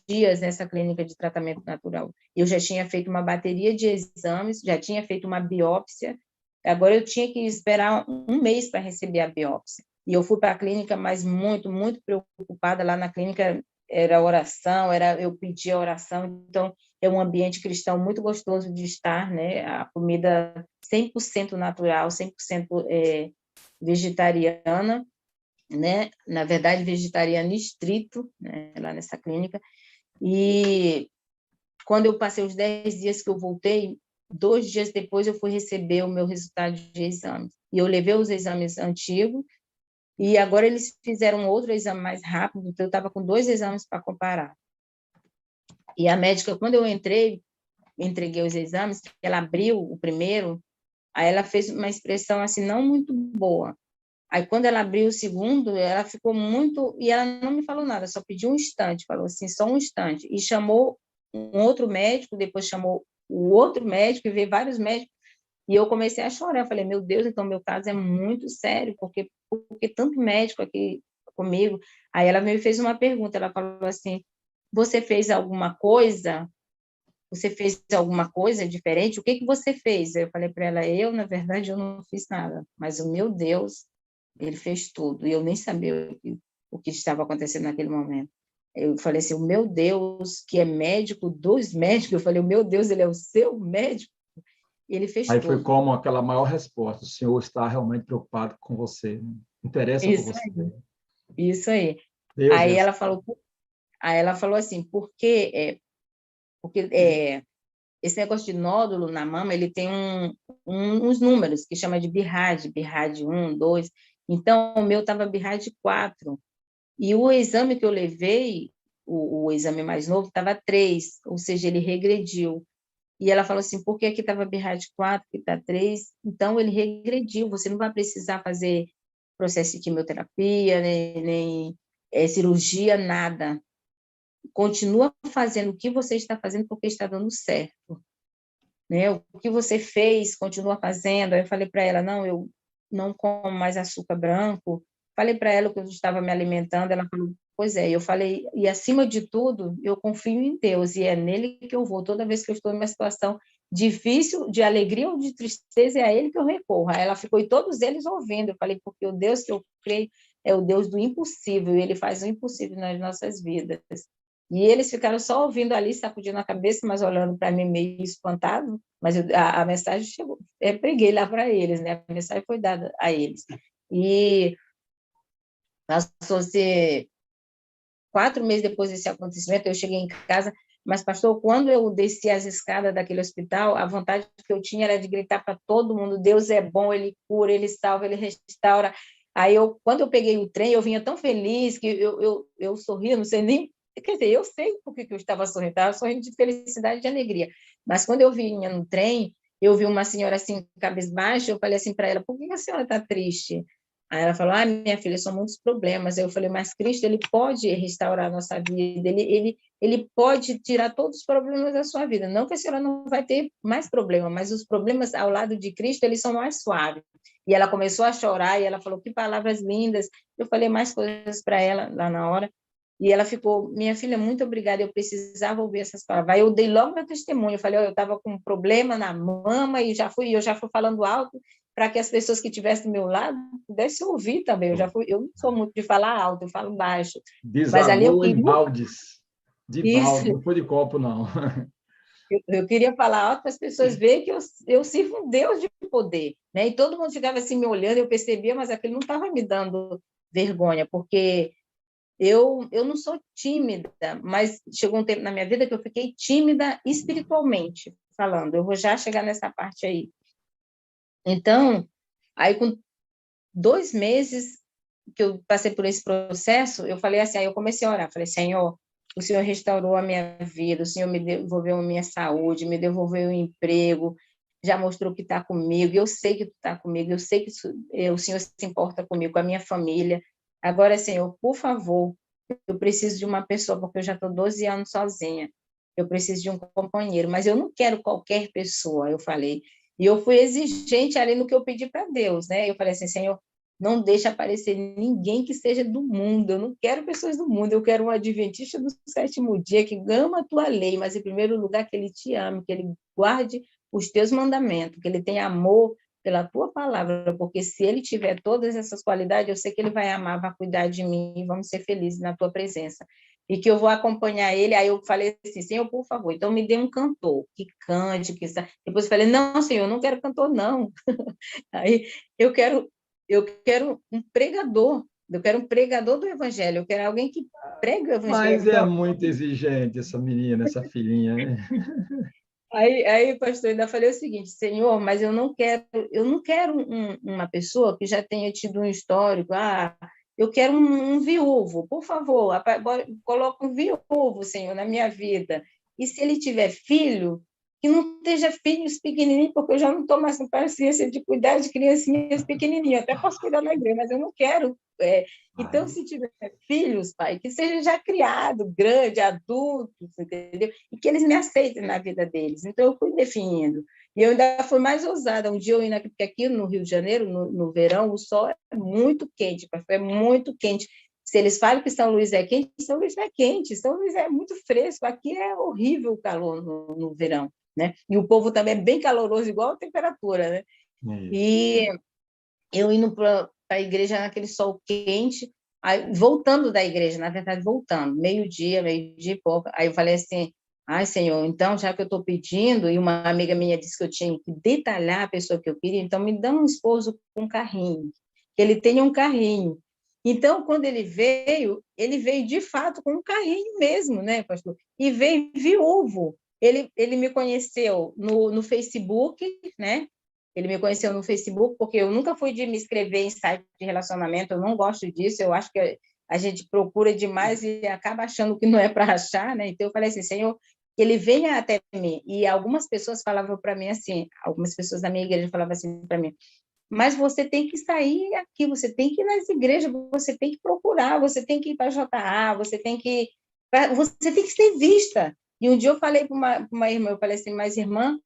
[SPEAKER 5] dias nessa clínica de tratamento natural. Eu já tinha feito uma bateria de exames, já tinha feito uma biópsia, agora eu tinha que esperar um mês para receber a biópsia. E eu fui para a clínica, mas muito preocupada. Lá na clínica era oração, eu pedia oração, então é um ambiente cristão muito gostoso de estar, né? A comida 100% natural, 100% vegetariana, né? Na verdade, vegetariano estrito, né? Lá nessa clínica. E quando eu passei os 10 dias que eu voltei, 2 dias depois eu fui receber o meu resultado de exame. E eu levei os exames antigos, e agora eles fizeram outro exame mais rápido, então eu estava com 2 exames para comparar. E a médica, quando eu entreguei os exames, ela abriu o primeiro, aí ela fez uma expressão assim, não muito boa. Aí, quando ela abriu o segundo, ela ficou muito... E ela não me falou nada, só pediu um instante, falou assim, só um instante. E chamou um outro médico, depois chamou o outro médico, e veio vários médicos. E eu comecei a chorar. Eu falei, meu Deus, então meu caso é muito sério, porque tanto médico aqui comigo. Aí ela me fez uma pergunta, ela falou assim, você fez alguma coisa? Você fez alguma coisa diferente? O que você fez? Eu falei para ela, na verdade, eu não fiz nada, mas o meu Deus... Ele fez tudo, e eu nem sabia o que estava acontecendo naquele momento. Eu falei assim, o meu Deus, que é médico dos médicos, eu falei, o meu Deus, ele é o seu médico? E ele fez
[SPEAKER 1] Aí foi
[SPEAKER 5] tudo.
[SPEAKER 1] como aquela maior resposta: o Senhor está realmente preocupado com você, né? Interessa por
[SPEAKER 5] Isso
[SPEAKER 1] você.
[SPEAKER 5] aí, isso aí.
[SPEAKER 1] Deus é
[SPEAKER 5] Aí
[SPEAKER 1] assim.
[SPEAKER 5] ela falou assim, porque esse negócio de nódulo na mama, ele tem uns números que chama de BIRAD 1, 2. Então, o meu estava BIRAD 4. E o exame que eu levei, o exame mais novo, estava 3, ou seja, ele regrediu. E ela falou assim, por que aqui estava BIRAD 4, que está 3? Então, ele regrediu, você não vai precisar fazer processo de quimioterapia, nem cirurgia, nada. Continua fazendo o que você está fazendo porque está dando certo, né? O que você fez, continua fazendo. Aí eu falei para ela, não, eu não como mais açúcar branco. Falei para ela que eu estava me alimentando, ela falou, pois é. Eu falei, e acima de tudo, eu confio em Deus, e é nele que eu vou. Toda vez que eu estou em uma situação difícil, de alegria ou de tristeza, é a ele que eu recorro. Aí ela ficou, e todos eles ouvindo. Eu falei, porque o Deus que eu creio é o Deus do impossível, e ele faz o impossível nas nossas vidas. E eles ficaram só ouvindo ali, sacudindo a cabeça, mas olhando para mim meio espantado. Mas a mensagem chegou, eu preguei lá para eles, né? A mensagem foi dada a eles. E passou-se 4 meses depois desse acontecimento, eu cheguei em casa, mas, pastor, quando eu desci as escadas daquele hospital, a vontade que eu tinha era de gritar para todo mundo, Deus é bom, Ele cura, Ele salva, Ele restaura. Aí, quando eu peguei o trem, eu vinha tão feliz que eu sorria, não sei nem... Quer dizer, eu sei por que eu estava sorrindo de felicidade e de alegria. Mas quando eu vinha no trem, eu vi uma senhora assim, cabisbaixa, eu falei assim para ela, por que a senhora está triste? Aí ela falou, minha filha, são muitos problemas. Aí eu falei, mas Cristo, ele pode restaurar a nossa vida, ele pode tirar todos os problemas da sua vida. Não que a senhora não vai ter mais problema, mas os problemas ao lado de Cristo, eles são mais suaves. E ela começou a chorar, e ela falou, que palavras lindas. Eu falei mais coisas para ela lá na hora. E ela ficou, minha filha, muito obrigada, eu precisava ouvir essas palavras. Aí eu dei logo meu testemunho, eu falei, eu estava com um problema na mama, e eu já fui falando alto, para que as pessoas que estivessem do meu lado pudessem ouvir também. Eu não sou muito de falar alto, eu falo baixo. Mas ali eu
[SPEAKER 1] Desabou em
[SPEAKER 5] queria
[SPEAKER 1] baldes. De balde,
[SPEAKER 5] isso,
[SPEAKER 1] não foi de copo, não.
[SPEAKER 5] eu queria falar alto para as pessoas verem que eu sirvo um Deus de poder, né? E todo mundo ficava assim me olhando, eu percebia, mas aquilo não estava me dando vergonha, porque eu não sou tímida, mas chegou um tempo na minha vida que eu fiquei tímida espiritualmente falando. Eu vou já chegar nessa parte aí. Então, aí com 2 meses que eu passei por esse processo, eu falei assim, aí eu comecei a orar, falei, Senhor, o Senhor restaurou a minha vida, o Senhor me devolveu a minha saúde, me devolveu o emprego, já mostrou que está comigo, eu sei que tu está comigo, eu sei que o Senhor se importa comigo, com a minha família. Agora, Senhor, por favor, eu preciso de uma pessoa, porque eu já estou 12 anos sozinha, eu preciso de um companheiro, mas eu não quero qualquer pessoa, eu falei. E eu fui exigente ali no que eu pedi para Deus, né? Eu falei assim, Senhor, não deixa aparecer ninguém que seja do mundo, eu não quero pessoas do mundo, eu quero um adventista do 7º dia que ama a tua lei, mas em primeiro lugar que ele te ame, que ele guarde os teus mandamentos, que ele tenha amor pela tua palavra, porque se ele tiver todas essas qualidades, eu sei que ele vai amar, vai cuidar de mim, e vamos ser felizes na tua presença. E que eu vou acompanhar ele. Aí eu falei assim, Senhor, por favor, então me dê um cantor que cante, que... Depois eu falei, não, Senhor, eu não quero cantor, não. Aí eu quero um pregador, eu quero um pregador do evangelho, eu quero alguém que prega o
[SPEAKER 1] Mas
[SPEAKER 5] evangelho.
[SPEAKER 1] é muito exigente essa menina, essa filhinha, né?
[SPEAKER 5] Aí, pastor, ainda falei o seguinte, Senhor, mas eu não quero uma pessoa que já tenha tido um histórico, eu quero um viúvo, por favor, coloca um viúvo, Senhor, na minha vida. E se ele tiver filho, que não esteja filhos pequenininhos, porque eu já não estou mais com paciência de cuidar de criancinhas pequenininhas, até posso cuidar na igreja, mas eu não quero. Então, se tiver filhos, pai, que seja já criado, grande, adultos, entendeu? E que eles me aceitem na vida deles. Então, eu fui definindo. E eu ainda fui mais ousada. Um dia eu indo aqui, porque aqui no Rio de Janeiro, no verão, o sol é muito quente, pastor, é muito quente. Se eles falam que São Luís é quente, São Luís não é quente, São Luís é muito fresco. Aqui é horrível o calor no verão, né? E o povo também é bem caloroso, igual a temperatura, né?
[SPEAKER 1] Isso.
[SPEAKER 5] E eu indo para a igreja naquele sol quente, Aí, voltando da igreja, na verdade, voltando, meio-dia e pouco, aí eu falei assim, ai, Senhor, então, já que eu estou pedindo, e uma amiga minha disse que eu tinha que detalhar a pessoa que eu queria, então me dá um esposo com carrinho, que ele tenha um carrinho. Então, quando ele veio de fato com um carrinho mesmo, né, pastor? E veio viúvo. Ele me conheceu no Facebook, né? Ele me conheceu no Facebook, porque eu nunca fui de me inscrever em site de relacionamento, eu não gosto disso, eu acho que a gente procura demais e acaba achando que não é para achar, né? Então, eu falei assim, Senhor, que ele venha até mim. E algumas pessoas falavam para mim assim, algumas pessoas da minha igreja falavam assim para mim, mas você tem que sair aqui, você tem que ir nas igrejas, você tem que procurar, você tem que ir para a JA, você tem que ser vista. E um dia eu falei para uma irmã, eu falei assim, mas irmã,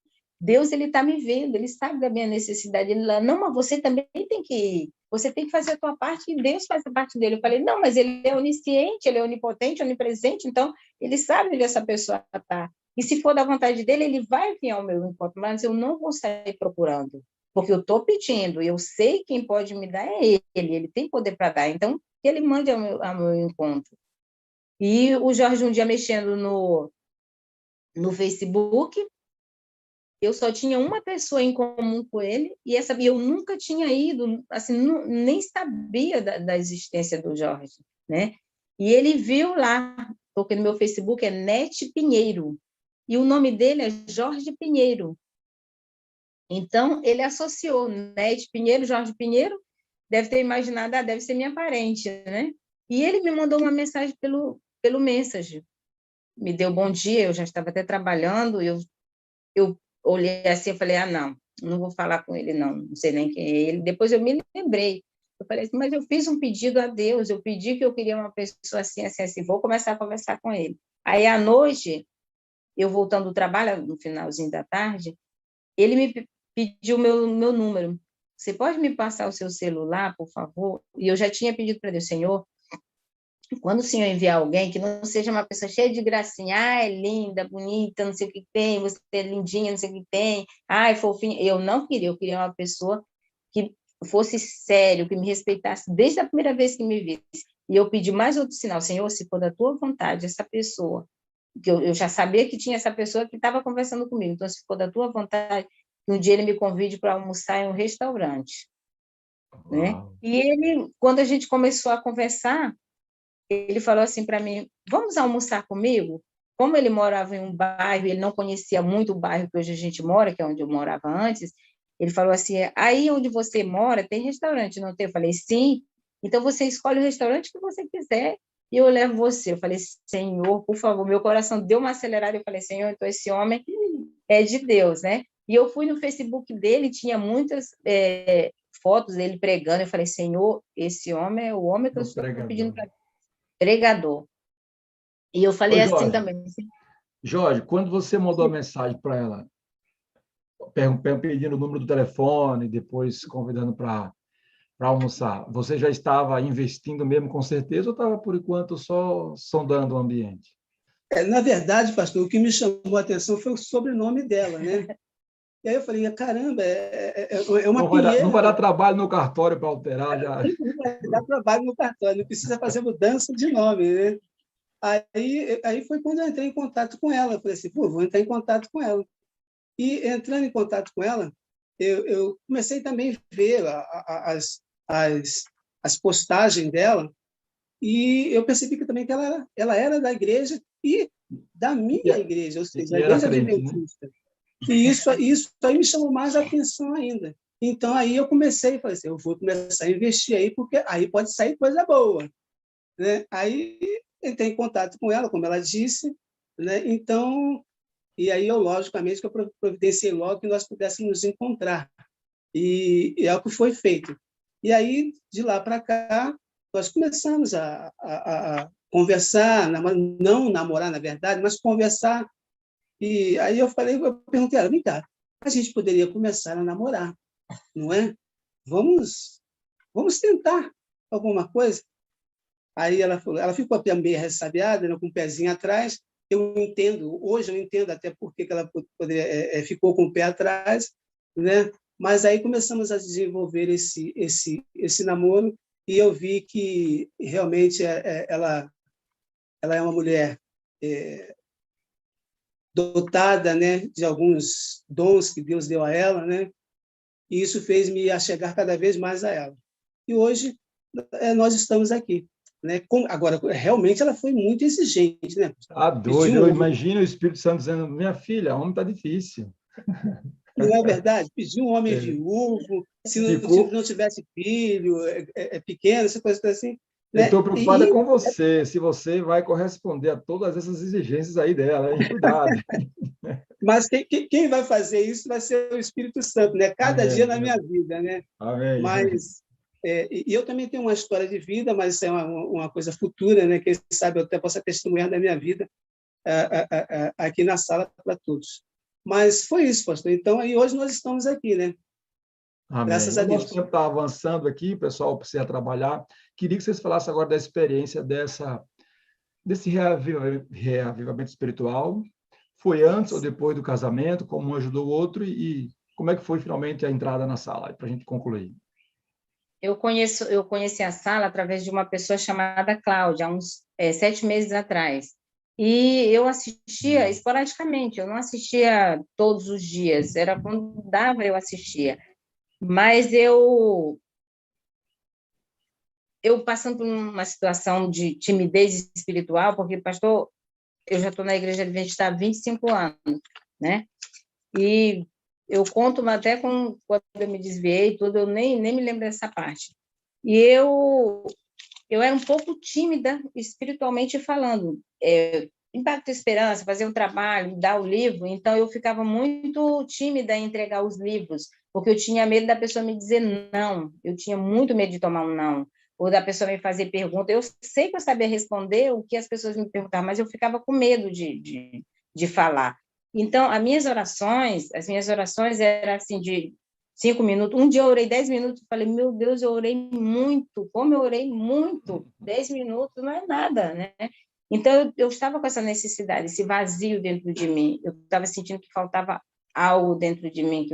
[SPEAKER 5] Deus ele está me vendo, ele sabe da minha necessidade. Ele lá, não, mas você também tem que ir, você tem que fazer a tua parte e Deus faz a parte dele. Eu falei, não, mas ele é onisciente, ele é onipotente, onipresente, então ele sabe onde essa pessoa está. E se for da vontade dele, ele vai vir ao meu encontro, mas eu não vou sair procurando, porque eu estou pedindo, eu sei quem pode me dar é ele tem poder para dar, então que ele mande ao meu encontro. E o Jorge, um dia mexendo no Facebook, eu só tinha uma pessoa em comum com ele, e eu nunca tinha ido, assim, nem sabia da existência do Jorge, né? E ele viu lá, porque no meu Facebook é Nete Pinheiro, e o nome dele é Jorge Pinheiro. Então, ele associou Nete Pinheiro, Jorge Pinheiro, deve ter imaginado, deve ser minha parente, né? E ele me mandou uma mensagem pelo Messenger, me deu bom dia, eu já estava até trabalhando, eu olhei assim, eu falei, não vou falar com ele, não sei nem quem é ele. Depois eu me lembrei, eu falei assim, mas eu fiz um pedido a Deus, eu pedi que eu queria uma pessoa assim, assim, assim, vou começar a conversar com ele. Aí, à noite, eu voltando do trabalho, no finalzinho da tarde, ele me pediu meu número. Você pode me passar o seu celular, por favor? E eu já tinha pedido para Deus, Senhor, quando o Senhor enviar alguém, que não seja uma pessoa cheia de gracinha, é linda, bonita, não sei o que tem, você é lindinha, não sei o que tem, é fofinha. Eu não queria, eu queria uma pessoa que fosse sério, que me respeitasse desde a primeira vez que me visse. E eu pedi mais outro sinal, Senhor, se for da tua vontade, essa pessoa, que eu já sabia que tinha essa pessoa que estava conversando comigo, então, se for da tua vontade, que um dia ele me convide para almoçar em um restaurante. Né? E ele, quando a gente começou a conversar, ele falou assim para mim, vamos almoçar comigo? Como ele morava em um bairro, ele não conhecia muito o bairro que hoje a gente mora, que é onde eu morava antes, ele falou assim, aí onde você mora tem restaurante, não tem? Eu falei, sim, então você escolhe o restaurante que você quiser e eu levo você. Eu falei, Senhor, por favor, meu coração deu uma acelerada, eu falei, Senhor, então esse homem é de Deus, né? E eu fui no Facebook dele, tinha muitas fotos dele pregando, eu falei, Senhor, esse homem é o homem que eu estou pedindo para pregador. E eu falei assim também.
[SPEAKER 1] Jorge, quando você mandou a mensagem para ela, pedindo o número do telefone, depois convidando para almoçar, você já estava investindo mesmo com certeza ou estava, por enquanto, só sondando o ambiente?
[SPEAKER 6] Na verdade, pastor, o que me chamou a atenção foi o sobrenome dela, né? E aí eu falei, caramba, é uma Pinheiro.
[SPEAKER 1] Não vai dar trabalho no cartório para alterar já.
[SPEAKER 6] Não vai dar trabalho no cartório, não precisa fazer mudança de nome, né? Aí foi quando eu entrei em contato com ela. Eu falei assim, vou entrar em contato com ela. E entrando em contato com ela, eu comecei também a ver as postagens dela e eu percebi que também que ela era da igreja e da minha igreja, ou seja, da igreja adventista. Né? E isso aí me chamou mais a atenção ainda. Então, aí eu comecei, falei assim, eu vou começar a investir aí, porque aí pode sair coisa boa. Né? Aí entrei em contato com ela, como ela disse, né? Então, e aí eu, logicamente, que eu providenciei logo que nós pudéssemos nos encontrar. E é o que foi feito. E aí, de lá para cá, nós começamos a conversar, não namorar, na verdade, mas conversar. E aí eu perguntei a ela, vem cá, a gente poderia começar a namorar, não é? Vamos tentar alguma coisa? Aí ela falou, ela ficou meio ressabiada, né, com o pezinho atrás. Hoje eu entendo até por que ela ficou com o pé atrás, né? Mas aí começamos a desenvolver esse namoro e eu vi que realmente ela é uma mulher dotada, né, de alguns dons que Deus deu a ela, né, e isso fez me achegar cada vez mais a ela. E hoje nós estamos aqui, né? Agora, realmente ela foi muito exigente, né?
[SPEAKER 1] Tá doido, eu imagino o Espírito Santo dizendo, minha filha, homem está difícil.
[SPEAKER 6] Não é verdade? Pediu um homem viúvo, se não tivesse filho, pequeno, essa coisa assim.
[SPEAKER 1] Eu
[SPEAKER 6] Né?
[SPEAKER 1] estou preocupada com você, se você vai corresponder a todas essas exigências aí dela, hein? Cuidado.
[SPEAKER 6] Mas quem vai fazer isso vai ser o Espírito Santo, né? Cada
[SPEAKER 1] Amém.
[SPEAKER 6] dia na minha vida, né?
[SPEAKER 1] Amém.
[SPEAKER 6] Mas e eu também tenho uma história de vida, mas isso é uma coisa futura, né? Quem sabe eu até possa testemunhar da minha vida aqui na sala para todos. Mas foi isso, pastor. Então, aí hoje nós estamos aqui, né?
[SPEAKER 1] Amém.
[SPEAKER 6] Graças a Deus.
[SPEAKER 1] O nosso tempo está avançando aqui, o pessoal precisa trabalhar. Queria que vocês falassem agora da experiência desse reavivamento espiritual. Foi antes ou depois do casamento? Como um ajudou o outro? E como é que foi finalmente a entrada na sala? Para a gente concluir.
[SPEAKER 5] Eu conheci a sala através de uma pessoa chamada Cláudia, há uns 7 meses atrás. E eu assistia esporadicamente, eu não assistia todos os dias, era quando dava eu assistia. Mas eu passando por uma situação de timidez espiritual, porque, pastor, eu já estou na Igreja Adventista há 25 anos, né? E eu conto até quando eu me desviei, tudo, eu nem me lembro dessa parte. E eu era um pouco tímida, espiritualmente falando. Impacto Esperança, fazer um trabalho, dar o livro, então eu ficava muito tímida em entregar os livros, porque eu tinha medo da pessoa me dizer não, eu tinha muito medo de tomar um não, ou da pessoa me fazer pergunta. Eu sei que eu sabia responder o que as pessoas me perguntavam, mas eu ficava com medo de falar. Então, as minhas orações eram assim, de 5 minutos. Um dia eu orei 10 minutos e falei, meu Deus, eu orei muito. Como eu orei muito? 10 minutos não é nada, né? Então, eu estava com essa necessidade, esse vazio dentro de mim. Eu estava sentindo que faltava algo dentro de mim, que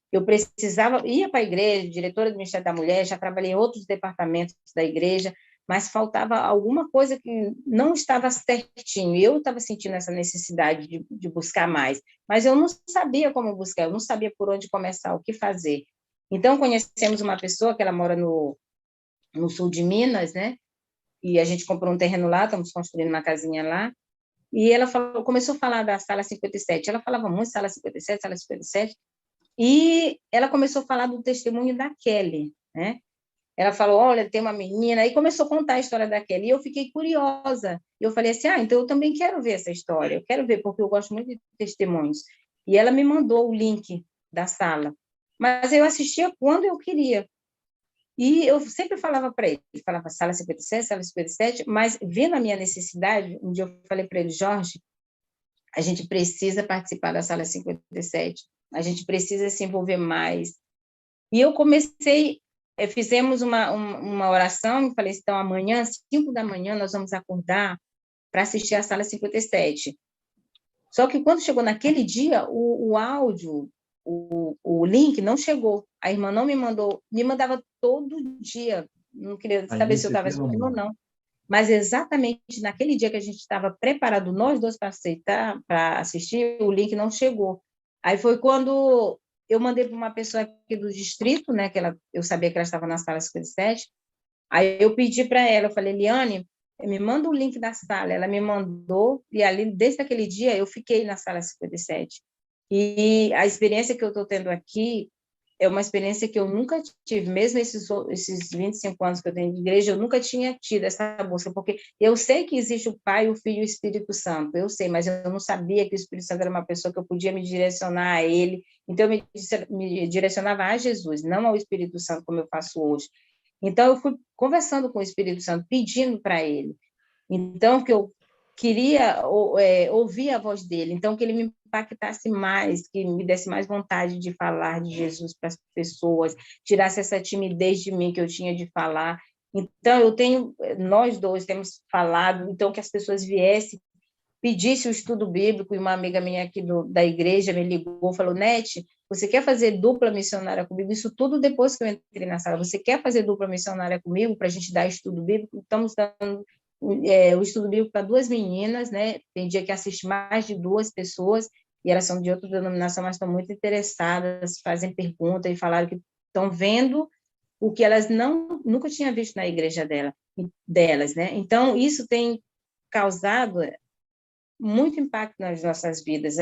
[SPEAKER 5] eu precisava, ia para a igreja, diretora do Ministério da Mulher, já trabalhei em outros departamentos da igreja, mas faltava alguma coisa que não estava certinho. Eu estava sentindo essa necessidade de buscar mais, mas eu não sabia como buscar, eu não sabia por onde começar, o que fazer. Então, conhecemos uma pessoa que ela mora no sul de Minas, né? E a gente comprou um terreno lá, estamos construindo uma casinha lá, e ela começou a falar da Sala 57. Ela falava muito Sala 57, e ela começou a falar do testemunho da Kelly, né? Ela falou, olha, tem uma menina, e começou a contar a história da Kelly, e eu fiquei curiosa. E eu falei assim, então eu também quero ver essa história, eu quero ver, porque eu gosto muito de testemunhos. E ela me mandou o link da sala, mas eu assistia quando eu queria. E eu sempre falava para ele, falava Sala 57, mas vendo a minha necessidade, um dia eu falei para ele, Jorge, a gente precisa participar da Sala 57, a gente precisa se envolver mais. E eu comecei, fizemos uma oração, e falei, então amanhã, 5 da manhã, nós vamos acordar para assistir a Sala 57. Só que quando chegou naquele dia, o áudio, o link não chegou. A irmã não me mandou, me mandava todo dia. Não queria saber se eu estava escutando ou não. Mas exatamente naquele dia que a gente estava preparado, nós dois, para aceitar, para assistir, o link não chegou. Aí foi quando eu mandei para uma pessoa aqui do distrito, né, que eu sabia que ela estava na sala 57. Aí eu pedi para ela, eu falei, Eliane, me manda o link da sala. Ela me mandou, e ali, desde aquele dia, eu fiquei na sala 57. E a experiência que eu estou tendo aqui é uma experiência que eu nunca tive, mesmo esses 25 anos que eu tenho de igreja, eu nunca tinha tido essa busca, porque eu sei que existe o Pai, o Filho e o Espírito Santo, eu sei, mas eu não sabia que o Espírito Santo era uma pessoa que eu podia me direcionar a Ele, então eu me direcionava a Jesus, não ao Espírito Santo, como eu faço hoje. Então, eu fui conversando com o Espírito Santo, pedindo para Ele. Então, que eu queria ouvir a voz dele, então que ele me impactasse mais, que me desse mais vontade de falar de Jesus para as pessoas, tirasse essa timidez de mim que eu tinha de falar. Então, nós dois temos falado, então que as pessoas viessem pedisse o estudo bíblico, e uma amiga minha aqui da igreja me ligou, falou, Nete, você quer fazer dupla missionária comigo? Isso tudo depois que eu entrei na sala. Você quer fazer dupla missionária comigo para a gente dar estudo bíblico? Estamos dando o estudo bíblico para 2 meninas, né? Tem dia que assiste mais de 2 pessoas, e elas são de outra denominação, mas estão muito interessadas, fazem perguntas e falaram que estão vendo o que elas nunca tinham visto na igreja delas, né? Então, isso tem causado muito impacto nas nossas vidas.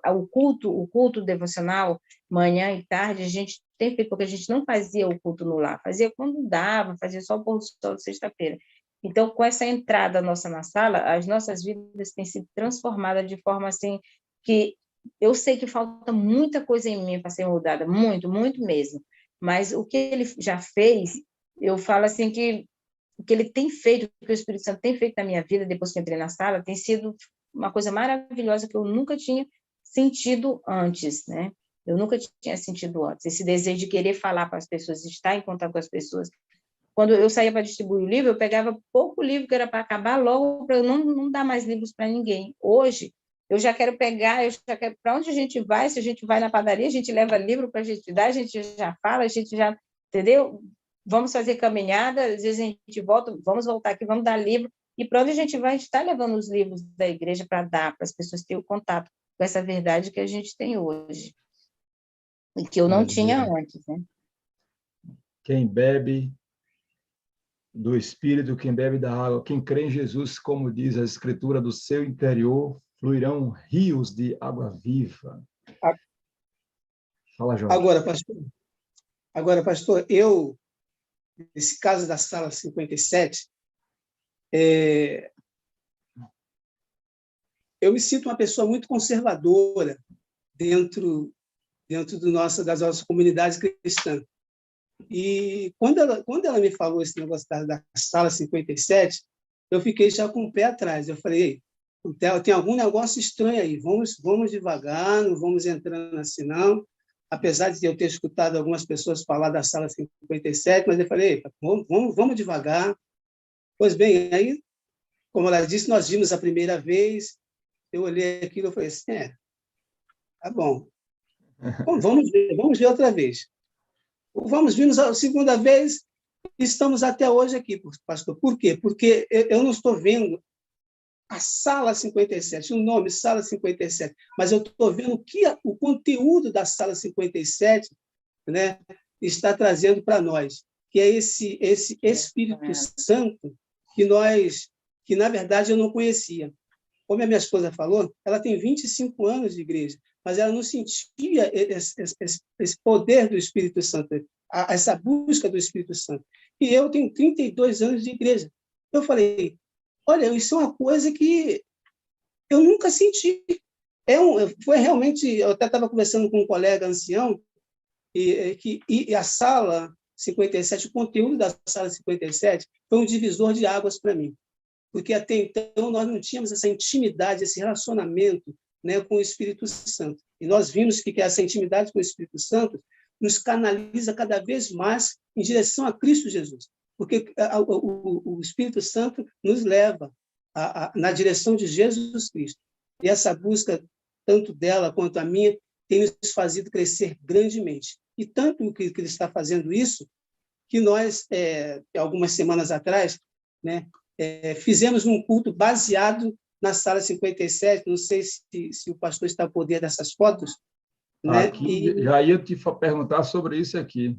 [SPEAKER 5] O culto devocional, manhã e tarde, a gente tem feito, porque a gente não fazia o culto no lar, fazia quando dava, fazia só o pôr do sol de sexta-feira. Então, com essa entrada nossa na sala, as nossas vidas têm sido transformadas de forma assim, que eu sei que falta muita coisa em mim para ser mudada, muito, muito mesmo. Mas o que ele já fez, eu falo assim que o que ele tem feito, o que o Espírito Santo tem feito na minha vida, depois que eu entrei na sala, tem sido uma coisa maravilhosa que eu nunca tinha sentido antes, né? Eu nunca tinha sentido antes. Esse desejo de querer falar para as pessoas, estar em contato com as pessoas. Quando eu saía para distribuir o livro, eu pegava pouco livro que era para acabar logo, para eu não dar mais livros para ninguém. Hoje, eu já quero pegar, para onde a gente vai, se a gente vai na padaria, a gente leva livro para a gente dar, a gente já fala, a gente já, entendeu? Vamos fazer caminhada, às vezes a gente volta, vamos voltar aqui, vamos dar livro, e para onde a gente vai, a gente está levando os livros da igreja para dar, para as pessoas terem o contato com essa verdade que a gente tem hoje, e que eu não tinha antes, né?
[SPEAKER 1] Quem bebe do Espírito, quem bebe da água, quem crê em Jesus, como diz a Escritura, do seu interior fluirão rios de água viva. Fala, Jorge.
[SPEAKER 6] Agora, pastor, nesse caso da sala 57, eu me sinto uma pessoa muito conservadora dentro das nossas comunidades cristãs. E quando ela me falou esse negócio da sala 57, eu fiquei já com o pé atrás. Eu falei, tem algum negócio estranho aí, vamos devagar, não vamos entrando assim, não. Apesar de eu ter escutado algumas pessoas falar da sala 57, mas eu falei, vamos devagar. Pois bem, aí, como ela disse, nós vimos a primeira vez, eu olhei aquilo e falei assim, tá bom, vamos ver outra vez. Vamos ver a segunda vez, estamos até hoje aqui, pastor. Por quê? Porque eu não estou vendo a sala 57, o nome sala 57, mas eu estou vendo o conteúdo da sala 57, né, está trazendo para nós, que é esse Espírito Santo que na verdade eu não conhecia. Como a minha esposa falou, ela tem 25 anos de igreja, mas ela não sentia esse poder do Espírito Santo, essa busca do Espírito Santo. E eu tenho 32 anos de igreja. Eu falei, olha, isso é uma coisa que eu nunca senti. Foi realmente, eu até estava conversando com um colega ancião, e a sala 57, o conteúdo da sala 57 foi um divisor de águas para mim, porque até então nós não tínhamos essa intimidade, esse relacionamento, né, com o Espírito Santo. E nós vimos que essa intimidade com o Espírito Santo nos canaliza cada vez mais em direção a Cristo Jesus, porque o Espírito Santo nos leva na direção de Jesus Cristo. E essa busca, tanto dela quanto a minha, tem nos fazido crescer grandemente. E tanto que ele está fazendo isso, que nós, algumas semanas atrás, né, fizemos um culto baseado na sala 57, não sei se o pastor está ao poder dessas fotos. Né?
[SPEAKER 1] Aqui, já ia te perguntar sobre isso aqui.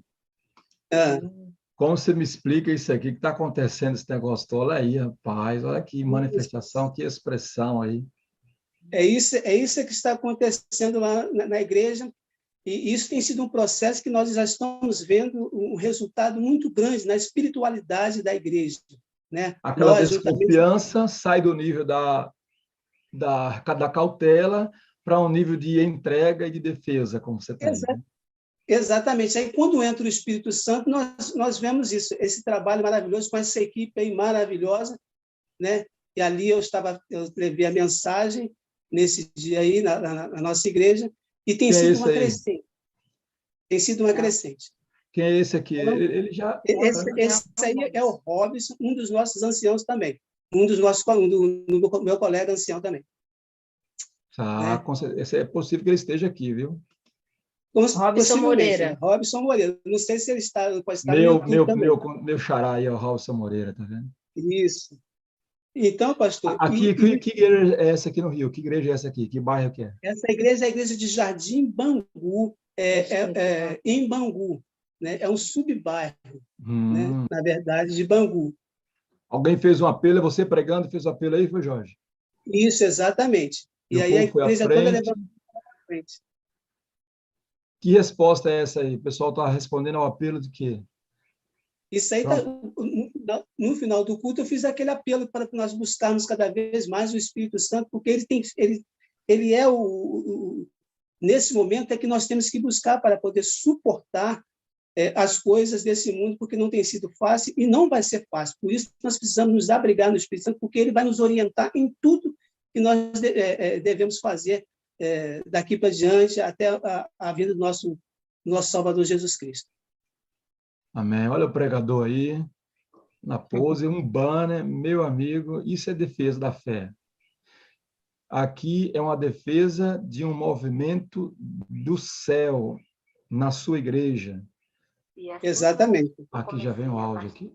[SPEAKER 1] Como você me explica isso aqui, que está acontecendo esse negócio todo? Olha aí, rapaz, olha que manifestação, que expressão aí.
[SPEAKER 6] É isso que está acontecendo lá na igreja, e isso tem sido um processo que nós já estamos vendo um resultado muito grande na espiritualidade da igreja. Né?
[SPEAKER 1] Aquela desconfiança sai do nível da cautela para um nível de entrega e de defesa, como você tem.
[SPEAKER 6] Exatamente. Aí, quando entra o Espírito Santo, nós vemos isso, esse trabalho maravilhoso com essa equipe aí maravilhosa, né? E ali eu levei a mensagem nesse dia aí na nossa igreja, e tem sido uma crescente. Tem sido uma crescente.
[SPEAKER 1] Quem é esse aqui? Ele já...
[SPEAKER 6] Esse aí é o Robson, um dos nossos anciãos também. um dos nossos, do meu colega ancião também.
[SPEAKER 1] Tá, é possível que ele esteja aqui, viu?
[SPEAKER 5] Robson Moreira.
[SPEAKER 6] Robson Moreira. Não sei se ele pode estar
[SPEAKER 1] meu xará aí é o Robson Moreira, tá vendo?
[SPEAKER 6] Isso. Então, pastor...
[SPEAKER 1] Aqui, que igreja é essa aqui no Rio? Que igreja é essa aqui? Que bairro que é?
[SPEAKER 6] Essa igreja é a igreja de Jardim Bangu, em Bangu. Né? É um subbairro, né? Na verdade, de Bangu.
[SPEAKER 1] Alguém fez um apelo, é você pregando, fez o apelo aí, foi Jorge?
[SPEAKER 6] Isso, exatamente.
[SPEAKER 1] E aí a igreja toda levantou à frente. Que resposta é essa aí? O pessoal está respondendo ao apelo de quê?
[SPEAKER 6] Isso aí, no final do culto, eu fiz aquele apelo para que nós buscarmos cada vez mais o Espírito Santo, porque ele é nesse momento é que nós temos que buscar para poder suportar as coisas desse mundo, porque não tem sido fácil e não vai ser fácil. Por isso, nós precisamos nos abrigar no Espírito Santo, porque ele vai nos orientar em tudo que nós devemos fazer daqui para diante, até a vida do nosso Salvador Jesus Cristo.
[SPEAKER 1] Amém. Olha o pregador aí, na pose, um banner, meu amigo, isso é defesa da fé. Aqui é uma defesa de um movimento do céu na sua igreja.
[SPEAKER 6] Exatamente.
[SPEAKER 1] Aqui já vem o áudio aqui.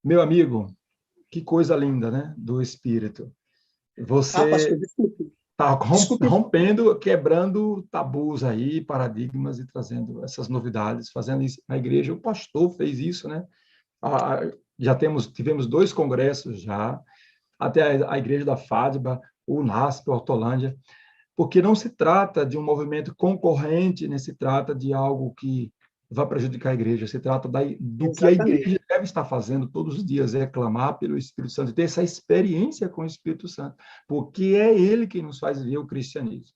[SPEAKER 1] Meu amigo, que coisa linda, né? Do Espírito. Você está rompendo, quebrando tabus aí, paradigmas e trazendo essas novidades, fazendo isso na igreja. O pastor fez isso, né? Tivemos 2 congressos já, até a igreja da FADBA, o NASP, a Hortolândia, porque não se trata de um movimento concorrente, nem se trata de algo que vai prejudicar a igreja, se trata do que a igreja deve estar fazendo todos os dias, é clamar pelo Espírito Santo, ter essa experiência com o Espírito Santo, porque é ele que nos faz ver o cristianismo.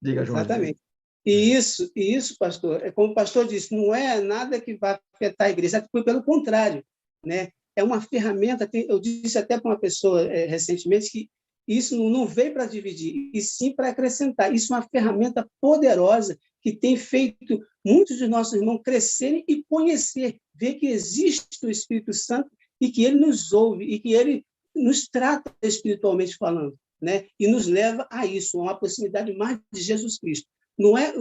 [SPEAKER 1] Diga, João.
[SPEAKER 6] Exatamente. E isso, pastor, como o pastor disse, não é nada que vai afetar a igreja, pelo contrário, né? É uma ferramenta, eu disse até para uma pessoa recentemente que isso não veio para dividir, e sim para acrescentar. Isso é uma ferramenta poderosa que tem feito muitos de nossos irmãos crescerem e conhecer, ver que existe o Espírito Santo e que ele nos ouve e que ele nos trata espiritualmente falando, né? E nos leva a isso, a uma proximidade mais de Jesus Cristo. Não é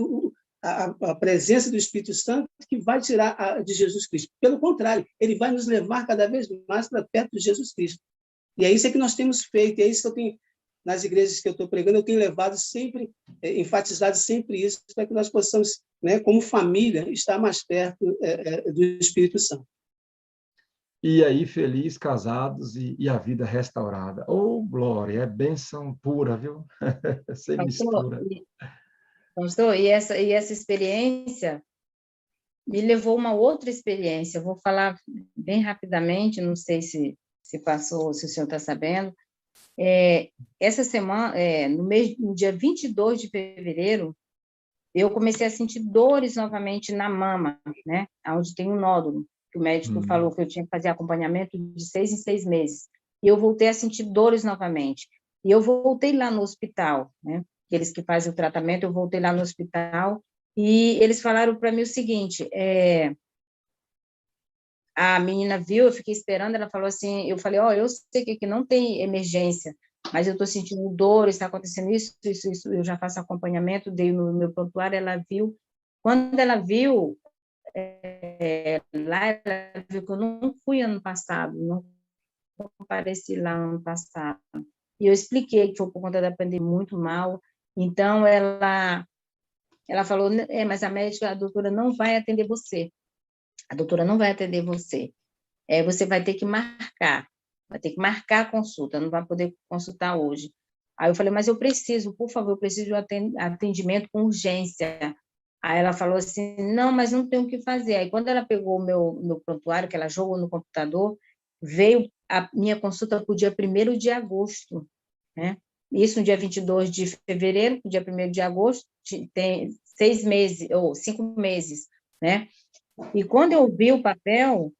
[SPEAKER 6] a presença do Espírito Santo que vai tirar de Jesus Cristo. Pelo contrário, ele vai nos levar cada vez mais para perto de Jesus Cristo. E é isso que nós temos feito, é isso que eu tenho, nas igrejas que eu estou pregando, eu tenho levado sempre, enfatizado sempre isso, para que nós possamos, né, como família, estar mais perto do Espírito Santo.
[SPEAKER 1] E aí, feliz, casados e a vida restaurada. Oh, glória, é bênção pura, viu? Sem mistura.
[SPEAKER 5] Pastor, e essa experiência me levou a uma outra experiência. Eu vou falar bem rapidamente, não sei se passou, se o senhor está sabendo. Essa semana, no dia 22 de fevereiro, eu comecei a sentir dores novamente na mama, né? Onde tem um nódulo, que o médico falou que eu tinha que fazer acompanhamento de 6 em 6 meses. E eu voltei a sentir dores novamente. E eu voltei lá no hospital, né? Aqueles que fazem o tratamento, eu voltei lá no hospital e eles falaram para mim o seguinte, a menina viu, eu fiquei esperando, ela falou assim, eu falei, eu sei que aqui não tem emergência, mas eu estou sentindo dor, está acontecendo isso, eu já faço acompanhamento, dei no meu prontuário, ela viu. Quando ela viu, lá ela viu que eu não fui ano passado, não compareci lá ano passado. E eu expliquei que foi por conta da pandemia muito mal, então ela falou, mas a doutora não vai atender você. A doutora não vai atender você. Você vai ter que marcar a consulta, não vai poder consultar hoje. Aí eu falei, mas eu preciso, por favor, eu preciso de um atendimento com urgência. Aí ela falou assim, não, mas não tem o que fazer. Aí quando ela pegou o meu prontuário, que ela jogou no computador, veio a minha consulta para o dia 1º de agosto, né? Isso no dia 22 de fevereiro, no dia 1º de agosto, tem 6 meses, ou 5 meses, né? E quando eu vi o papel,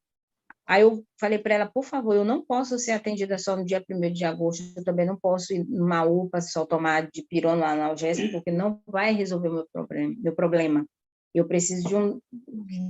[SPEAKER 5] aí eu falei para ela, por favor, eu não posso ser atendida só no dia 1º de agosto, eu também não posso ir numa UPA só tomar dipirona analgésico, porque não vai resolver meu problema. Eu preciso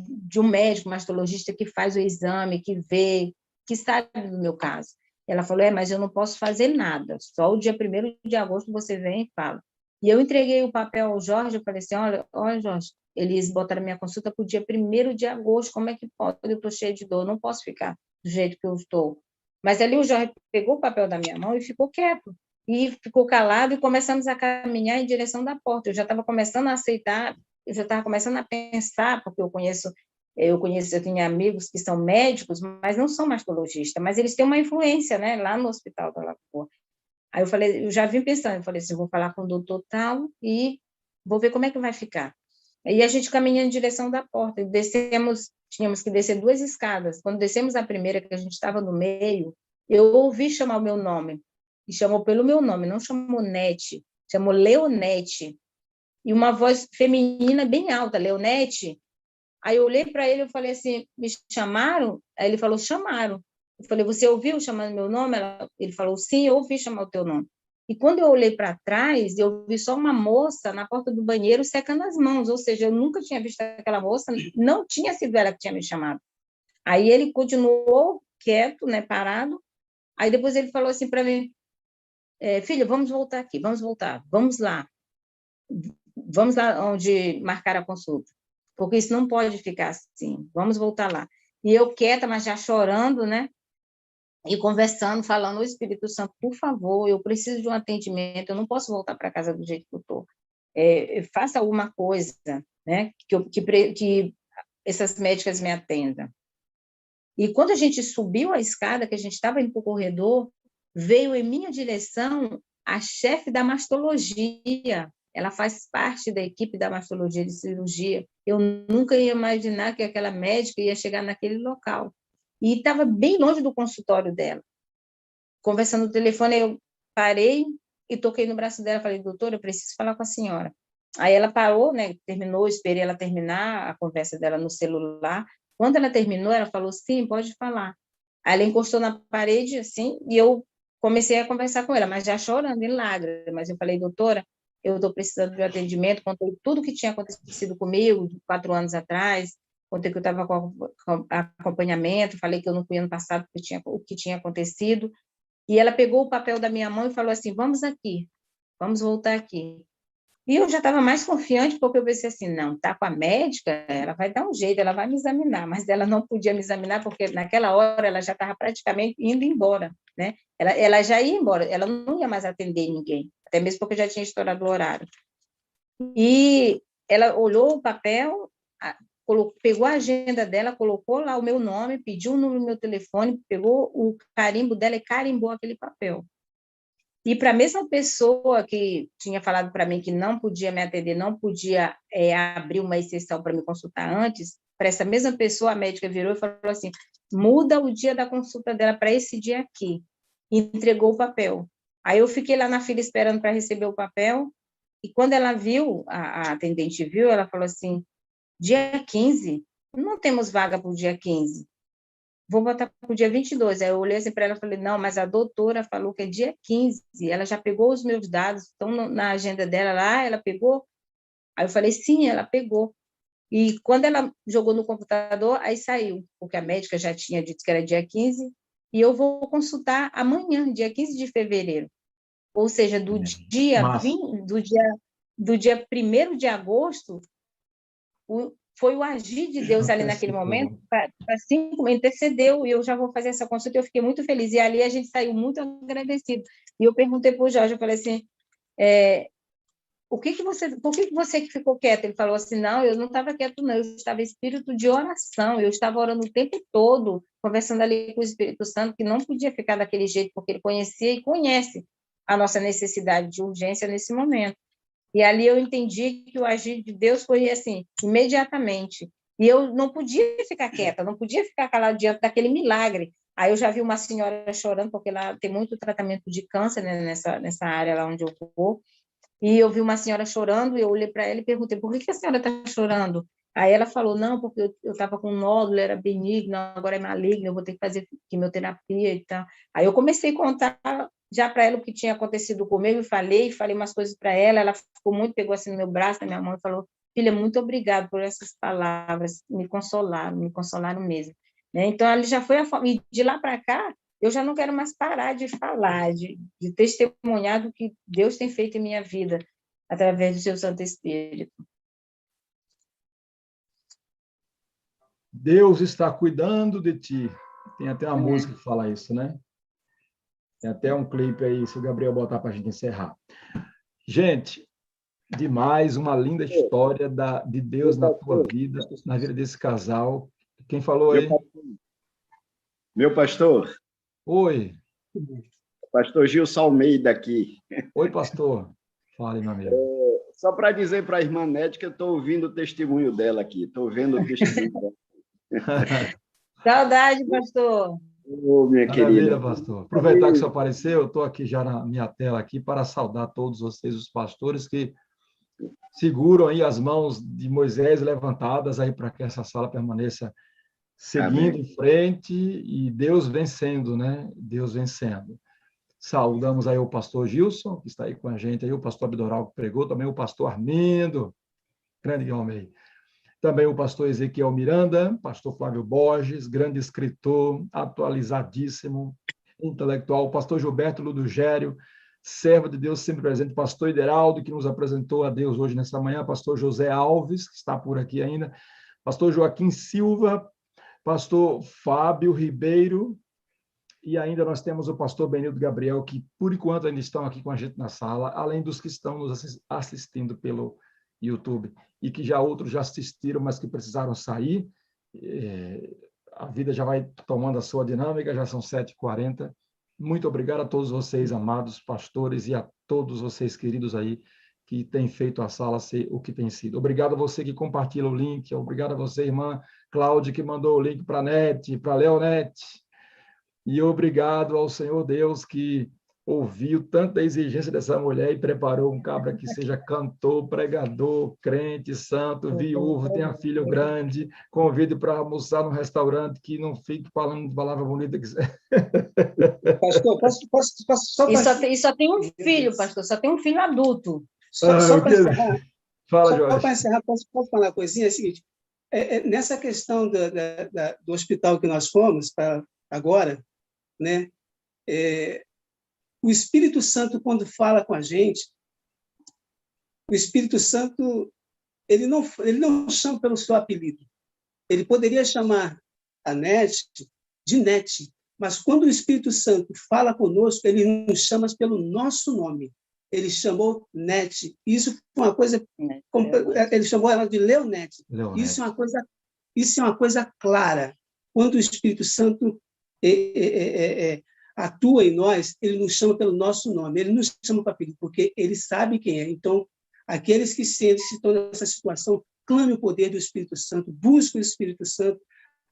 [SPEAKER 5] de um médico mastologista que faz o exame, que vê, que sabe do meu caso. Ela falou, mas eu não posso fazer nada, só o dia 1º de agosto você vem e fala. E eu entreguei o papel ao Jorge, eu falei assim, olha, Jorge, eles botaram minha consulta para o dia 1º de agosto, como é que pode? Eu estou cheia de dor, não posso ficar do jeito que eu estou. Mas ali o Jorge pegou o papel da minha mão e ficou quieto, e ficou calado, e começamos a caminhar em direção da porta. Eu já estava começando a aceitar, eu já estava começando a pensar, porque eu tinha amigos que são médicos, mas não são mastologistas, mas eles têm uma influência, né, lá no Hospital da Lagoa. Aí eu falei, eu já vim pensando, eu falei assim, vou falar com o doutor tal e vou ver como é que vai ficar. Aí a gente caminha em direção da porta, e tínhamos que descer 2 escadas. Quando descemos a primeira, que a gente estava no meio, eu ouvi chamar o meu nome, e chamou pelo meu nome, não chamou Nete, chamou Leonete, e uma voz feminina bem alta, Leonete. Aí eu olhei para ele e falei assim, me chamaram? Aí ele falou, chamaram. Eu falei, você ouviu chamando meu nome? Ele falou, sim, eu ouvi chamar o teu nome. E quando eu olhei para trás, eu vi só uma moça na porta do banheiro secando as mãos, ou seja, eu nunca tinha visto aquela moça, não tinha sido ela que tinha me chamado. Aí ele continuou quieto, né, parado. Aí depois ele falou assim para mim, filha, vamos voltar aqui, vamos voltar, vamos lá onde marcar a consulta, porque isso não pode ficar assim, vamos voltar lá. E eu quieta, mas já chorando, né? E conversando, falando, o Espírito Santo, por favor, eu preciso de um atendimento, eu não posso voltar para casa do jeito que eu estou. Faça alguma coisa, né? Que essas médicas me atendam. E quando a gente subiu a escada, que a gente estava indo para o corredor, veio em minha direção a chefe da mastologia. Ela faz parte da equipe da mastologia de cirurgia. Eu nunca ia imaginar que aquela médica ia chegar naquele local. E estava bem longe do consultório dela. Conversando no telefone, eu parei e toquei no braço dela, falei, doutora, eu preciso falar com a senhora. Aí ela parou, né, terminou, esperei ela terminar a conversa dela no celular. Quando ela terminou, ela falou, sim, pode falar. Aí ela encostou na parede, assim, e eu comecei a conversar com ela, mas já chorando, em lágrimas. Eu falei, doutora, eu estou precisando de um atendimento, contei tudo que tinha acontecido comigo 4 anos atrás, contei que eu estava com acompanhamento, falei que eu não fui ano passado porque o que tinha acontecido, e ela pegou o papel da minha mão e falou assim, vamos aqui, vamos voltar aqui. E eu já estava mais confiante, porque eu pensei assim, não, tá com a médica, ela vai dar um jeito, ela vai me examinar, mas ela não podia me examinar, porque naquela hora ela já estava praticamente indo embora, né? Ela já ia embora, ela não ia mais atender ninguém, até mesmo porque já tinha estourado o horário. E ela olhou o papel, pegou a agenda dela, colocou lá o meu nome, pediu o número do meu telefone, pegou o carimbo dela e carimbou aquele papel. E para a mesma pessoa que tinha falado para mim que não podia me atender, não podia abrir uma exceção para me consultar antes, para essa mesma pessoa, a médica virou e falou assim, muda o dia da consulta dela para esse dia aqui. E entregou o papel. Aí eu fiquei lá na fila esperando para receber o papel, e quando ela viu, a atendente viu, ela falou assim, dia 15? Não temos vaga para o dia 15. Vou botar para o dia 22. Aí eu olhei assim para ela e falei, não, mas a doutora falou que é dia 15. Ela já pegou os meus dados, estão na agenda dela lá, ela pegou? Aí eu falei, sim, ela pegou. E quando ela jogou no computador, aí saiu, porque a médica já tinha dito que era dia 15, e eu vou consultar amanhã, dia 15 de fevereiro. Ou seja, do dia 1º de agosto, foi o agir de Deus ali naquele momento, assim como intercedeu, e eu já vou fazer essa consulta, eu fiquei muito feliz, e ali a gente saiu muito agradecido. E eu perguntei para o Jorge, eu falei assim, por que você que ficou quieto? Ele falou assim, não, eu não estava quieto não, eu estava em espírito de oração, eu estava orando o tempo todo, conversando ali com o Espírito Santo, que não podia ficar daquele jeito, porque ele conhecia e conhece a nossa necessidade de urgência nesse momento. E ali eu entendi que o agir de Deus foi assim, imediatamente. E eu não podia ficar quieta, não podia ficar calada diante daquele milagre. Aí eu já vi uma senhora chorando, porque lá tem muito tratamento de câncer, né, nessa área lá onde eu vou. E eu vi uma senhora chorando, e eu olhei para ela e perguntei, por que a senhora está chorando? Aí ela falou, não, porque eu estava com um nódulo, era benigno, agora é maligno, eu vou ter que fazer quimioterapia e tal. Aí eu comecei a contar já para ela o que tinha acontecido comigo, e falei umas coisas para ela ficou muito, pegou assim no meu braço, na minha mão, e falou, filha, muito obrigada por essas palavras, me consolaram mesmo. né? Então, ali já foi a forma. E de lá para cá, eu já não quero mais parar de falar, de testemunhar do que Deus tem feito em minha vida, através do seu Santo Espírito.
[SPEAKER 1] Deus está cuidando de ti. Tem até uma música que fala isso, né? Tem até um clipe aí, se o Gabriel botar para a gente encerrar. Gente, demais, uma linda história de Deus na tua vida, na vida desse casal. Quem falou aí?
[SPEAKER 7] Meu pastor.
[SPEAKER 1] Oi.
[SPEAKER 7] Pastor Gilson Almeida aqui.
[SPEAKER 1] Oi, pastor. Fale, meu amigo.
[SPEAKER 7] Só para dizer para a irmã Nete que eu estou ouvindo o testemunho dela aqui. Estou vendo o testemunho dela.
[SPEAKER 5] Saudade, pastor.
[SPEAKER 7] Minha
[SPEAKER 1] Maravilha,
[SPEAKER 7] querida.
[SPEAKER 1] pastor. Aproveitar que o senhor apareceu, eu estou aqui já na minha tela aqui para saudar todos vocês, os pastores que seguram aí as mãos de Moisés levantadas aí para que essa sala permaneça seguindo
[SPEAKER 7] Amém.
[SPEAKER 1] em frente e Deus vencendo, né? Deus vencendo. Saudamos aí o pastor Gilson, que está aí com a gente, aí o pastor Abdoral que pregou, também o pastor Armindo, grande homem. Também o pastor Ezequiel Miranda, pastor Flávio Borges, grande escritor, atualizadíssimo, intelectual, o pastor Gilberto Ludogério, servo de Deus sempre presente, pastor Ideraldo, que nos apresentou a Deus hoje nessa manhã, pastor José Alves, que está por aqui ainda, pastor Joaquim Silva, pastor Fábio Ribeiro, e ainda nós temos o pastor Benildo Gabriel, que por enquanto ainda estão aqui com a gente na sala, além dos que estão nos assistindo pelo YouTube, e que já outros já assistiram, mas que precisaram sair. A vida já vai tomando a sua dinâmica, já são 7h40. Muito obrigado a todos vocês, amados pastores, e a todos vocês, queridos aí, que têm feito a sala ser o que tem sido. Obrigado a você que compartilha o link, obrigado a você, irmã Cláudia, que mandou o link para a Nete, para a Leonete, e obrigado ao Senhor Deus que ouviu tanta exigência dessa mulher e preparou um cabra que seja cantor, pregador, crente, santo, viúvo, tenha filho grande, convide para almoçar num restaurante, que não fique falando de palavra bonita.
[SPEAKER 6] Pastor, posso só...
[SPEAKER 5] E só tem um filho, pastor, só tem um filho adulto.
[SPEAKER 6] Só para encerrar,
[SPEAKER 1] Fala,
[SPEAKER 6] só
[SPEAKER 1] Jorge.
[SPEAKER 6] para encerrar, posso falar uma coisinha? É o seguinte, nessa questão do hospital que nós fomos para agora, né? O Espírito Santo, quando fala com a gente, o Espírito Santo, ele não chama pelo seu apelido. Ele poderia chamar a Nete de Nete, mas quando o Espírito Santo fala conosco, ele nos chama pelo nosso nome. Ele chamou Nete. Isso foi uma coisa... Ele chamou ela de Leonete. Isso é uma coisa clara. Quando o Espírito Santo atua em nós, ele nos chama pelo nosso nome, ele nos chama para pedir, porque ele sabe quem é. Então, aqueles que estão nessa situação, clame o poder do Espírito Santo, busque o Espírito Santo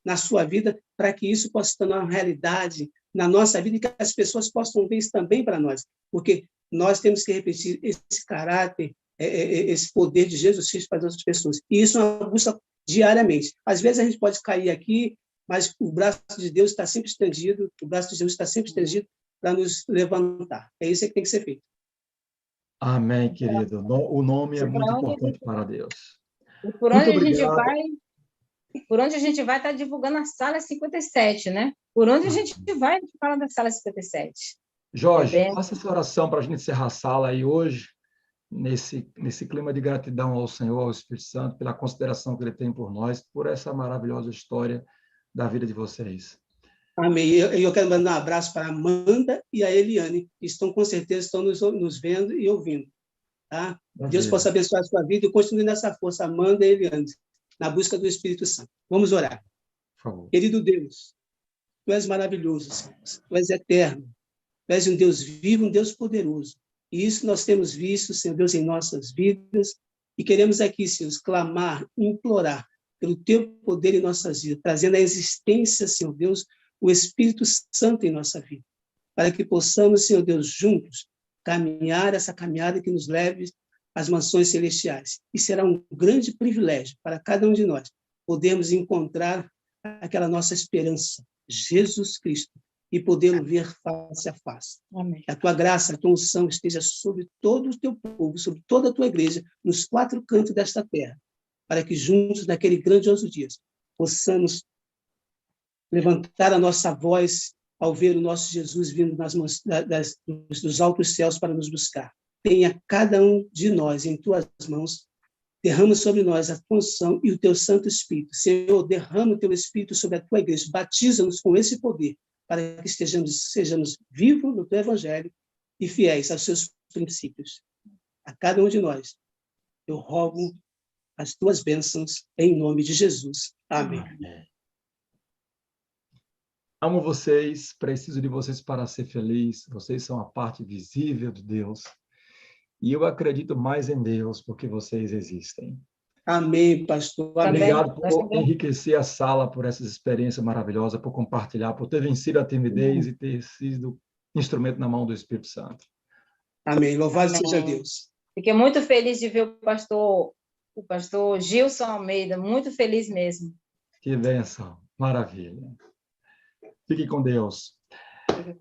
[SPEAKER 6] na sua vida, para que isso possa se tornar uma realidade na nossa vida e que as pessoas possam ver isso também para nós, porque nós temos que repetir esse caráter, esse poder de Jesus Cristo para as outras pessoas. E isso é uma busca diariamente. Às vezes a gente pode cair aqui, mas o braço de Deus está sempre estendido, para nos levantar. É isso que tem que ser feito.
[SPEAKER 1] Amém, querido. O nome é muito importante para Deus.
[SPEAKER 5] Por onde a gente vai, está divulgando a sala 57, né? Por onde a gente vai, a gente fala da sala 57.
[SPEAKER 1] Jorge, faça essa oração para a gente encerrar a sala aí hoje, nesse clima de gratidão ao Senhor, ao Espírito Santo, pela consideração que Ele tem por nós, por essa maravilhosa história da vida de vocês.
[SPEAKER 6] Amém. Eu quero mandar um abraço para a Amanda e a Eliane, que com certeza estão nos vendo e ouvindo. Tá? Deus possa abençoar a sua vida e continue nessa força, Amanda e Eliane, na busca do Espírito Santo. Vamos orar.
[SPEAKER 1] Por favor.
[SPEAKER 6] Querido Deus, Tu és maravilhoso, Senhor. Tu és eterno. Tu és um Deus vivo, um Deus poderoso. E isso nós temos visto, Senhor Deus, em nossas vidas, e queremos aqui, Senhor, clamar, implorar pelo Teu poder em nossas vidas, trazendo à existência, Senhor Deus, o Espírito Santo em nossa vida, para que possamos, Senhor Deus, juntos, caminhar essa caminhada que nos leve às mansões celestiais. E será um grande privilégio para cada um de nós podermos encontrar aquela nossa esperança, Jesus Cristo, e podê-lo ver face a face.
[SPEAKER 5] Amém.
[SPEAKER 6] Que a Tua graça, a Tua unção esteja sobre todo o Teu povo, sobre toda a Tua igreja, nos 4 cantos desta terra, para que juntos, naquele grandioso dia, possamos levantar a nossa voz ao ver o nosso Jesus vindo dos altos céus para nos buscar. Tenha cada um de nós em tuas mãos, derrama sobre nós a tua unção e o teu Santo Espírito. Senhor, derrama o teu Espírito sobre a tua igreja, batiza-nos com esse poder, para que sejamos vivos no teu evangelho e fiéis aos seus princípios. A cada um de nós, eu rogo as tuas bênçãos em nome de Jesus. Amém.
[SPEAKER 1] Amo vocês, preciso de vocês para ser feliz. Vocês são a parte visível de Deus. E eu acredito mais em Deus porque vocês existem.
[SPEAKER 6] Amém, pastor. Amém.
[SPEAKER 1] Obrigado por enriquecer a sala, por essa experiência maravilhosa, por compartilhar, por ter vencido a timidez e ter sido instrumento na mão do Espírito Santo.
[SPEAKER 6] Amém. Louvado seja Deus.
[SPEAKER 5] Fiquei muito feliz de ver o pastor Gilson Almeida, muito feliz mesmo.
[SPEAKER 1] Que bênção, maravilha. Fique com Deus.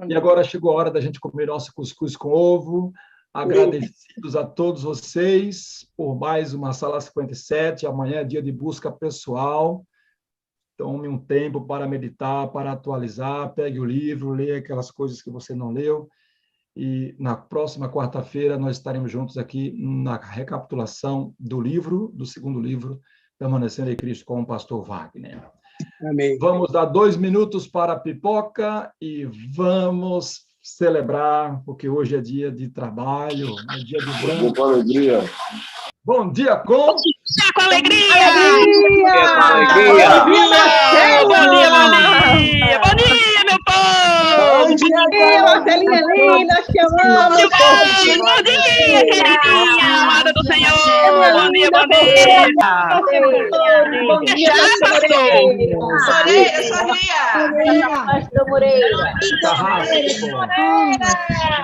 [SPEAKER 1] E agora chegou a hora da gente comer nosso cuscuz com ovo. Agradecidos a todos vocês por mais uma Sala 57. Amanhã é dia de busca pessoal. Tome um tempo para meditar, para atualizar. Pegue o livro, leia aquelas coisas que você não leu. E na próxima quarta-feira nós estaremos juntos aqui na recapitulação do livro, do segundo livro, Permanecendo em Cristo, com o pastor Wagner.
[SPEAKER 6] Amém.
[SPEAKER 1] Vamos dar 2 minutos para a pipoca e vamos celebrar, porque hoje é dia de trabalho, é dia de branco.
[SPEAKER 7] Com alegria.
[SPEAKER 1] Bom dia com...
[SPEAKER 8] Com alegria!
[SPEAKER 7] Alegria!
[SPEAKER 8] Bom dia, meu povo!
[SPEAKER 6] Bom dia,
[SPEAKER 9] Marcelinha linda, te amamos!
[SPEAKER 8] Bom dia, queridinha! Amada do Senhor! Bom dia, bom dia!
[SPEAKER 9] Bom dia,
[SPEAKER 8] Moreira, sorria!
[SPEAKER 9] Pastor Moreira!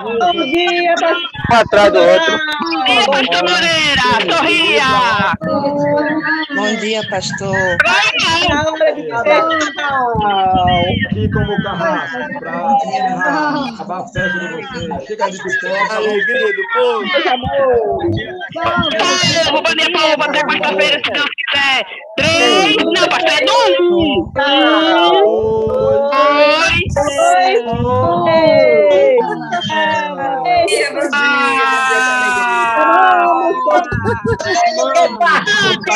[SPEAKER 9] Bom dia,
[SPEAKER 7] Um atrás do outro.
[SPEAKER 8] Pastor Moreira, sorria!
[SPEAKER 10] Bom dia, pastor.
[SPEAKER 1] Aqui como o Carrasco, para acabar a festa de vocês. Chega de pipoca.
[SPEAKER 7] Alegria do povo.
[SPEAKER 8] Bom dia, povo! Até quarta-feira, se Deus quiser! 3, não, pastor, é 2! 2!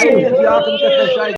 [SPEAKER 1] O diácono quer fechar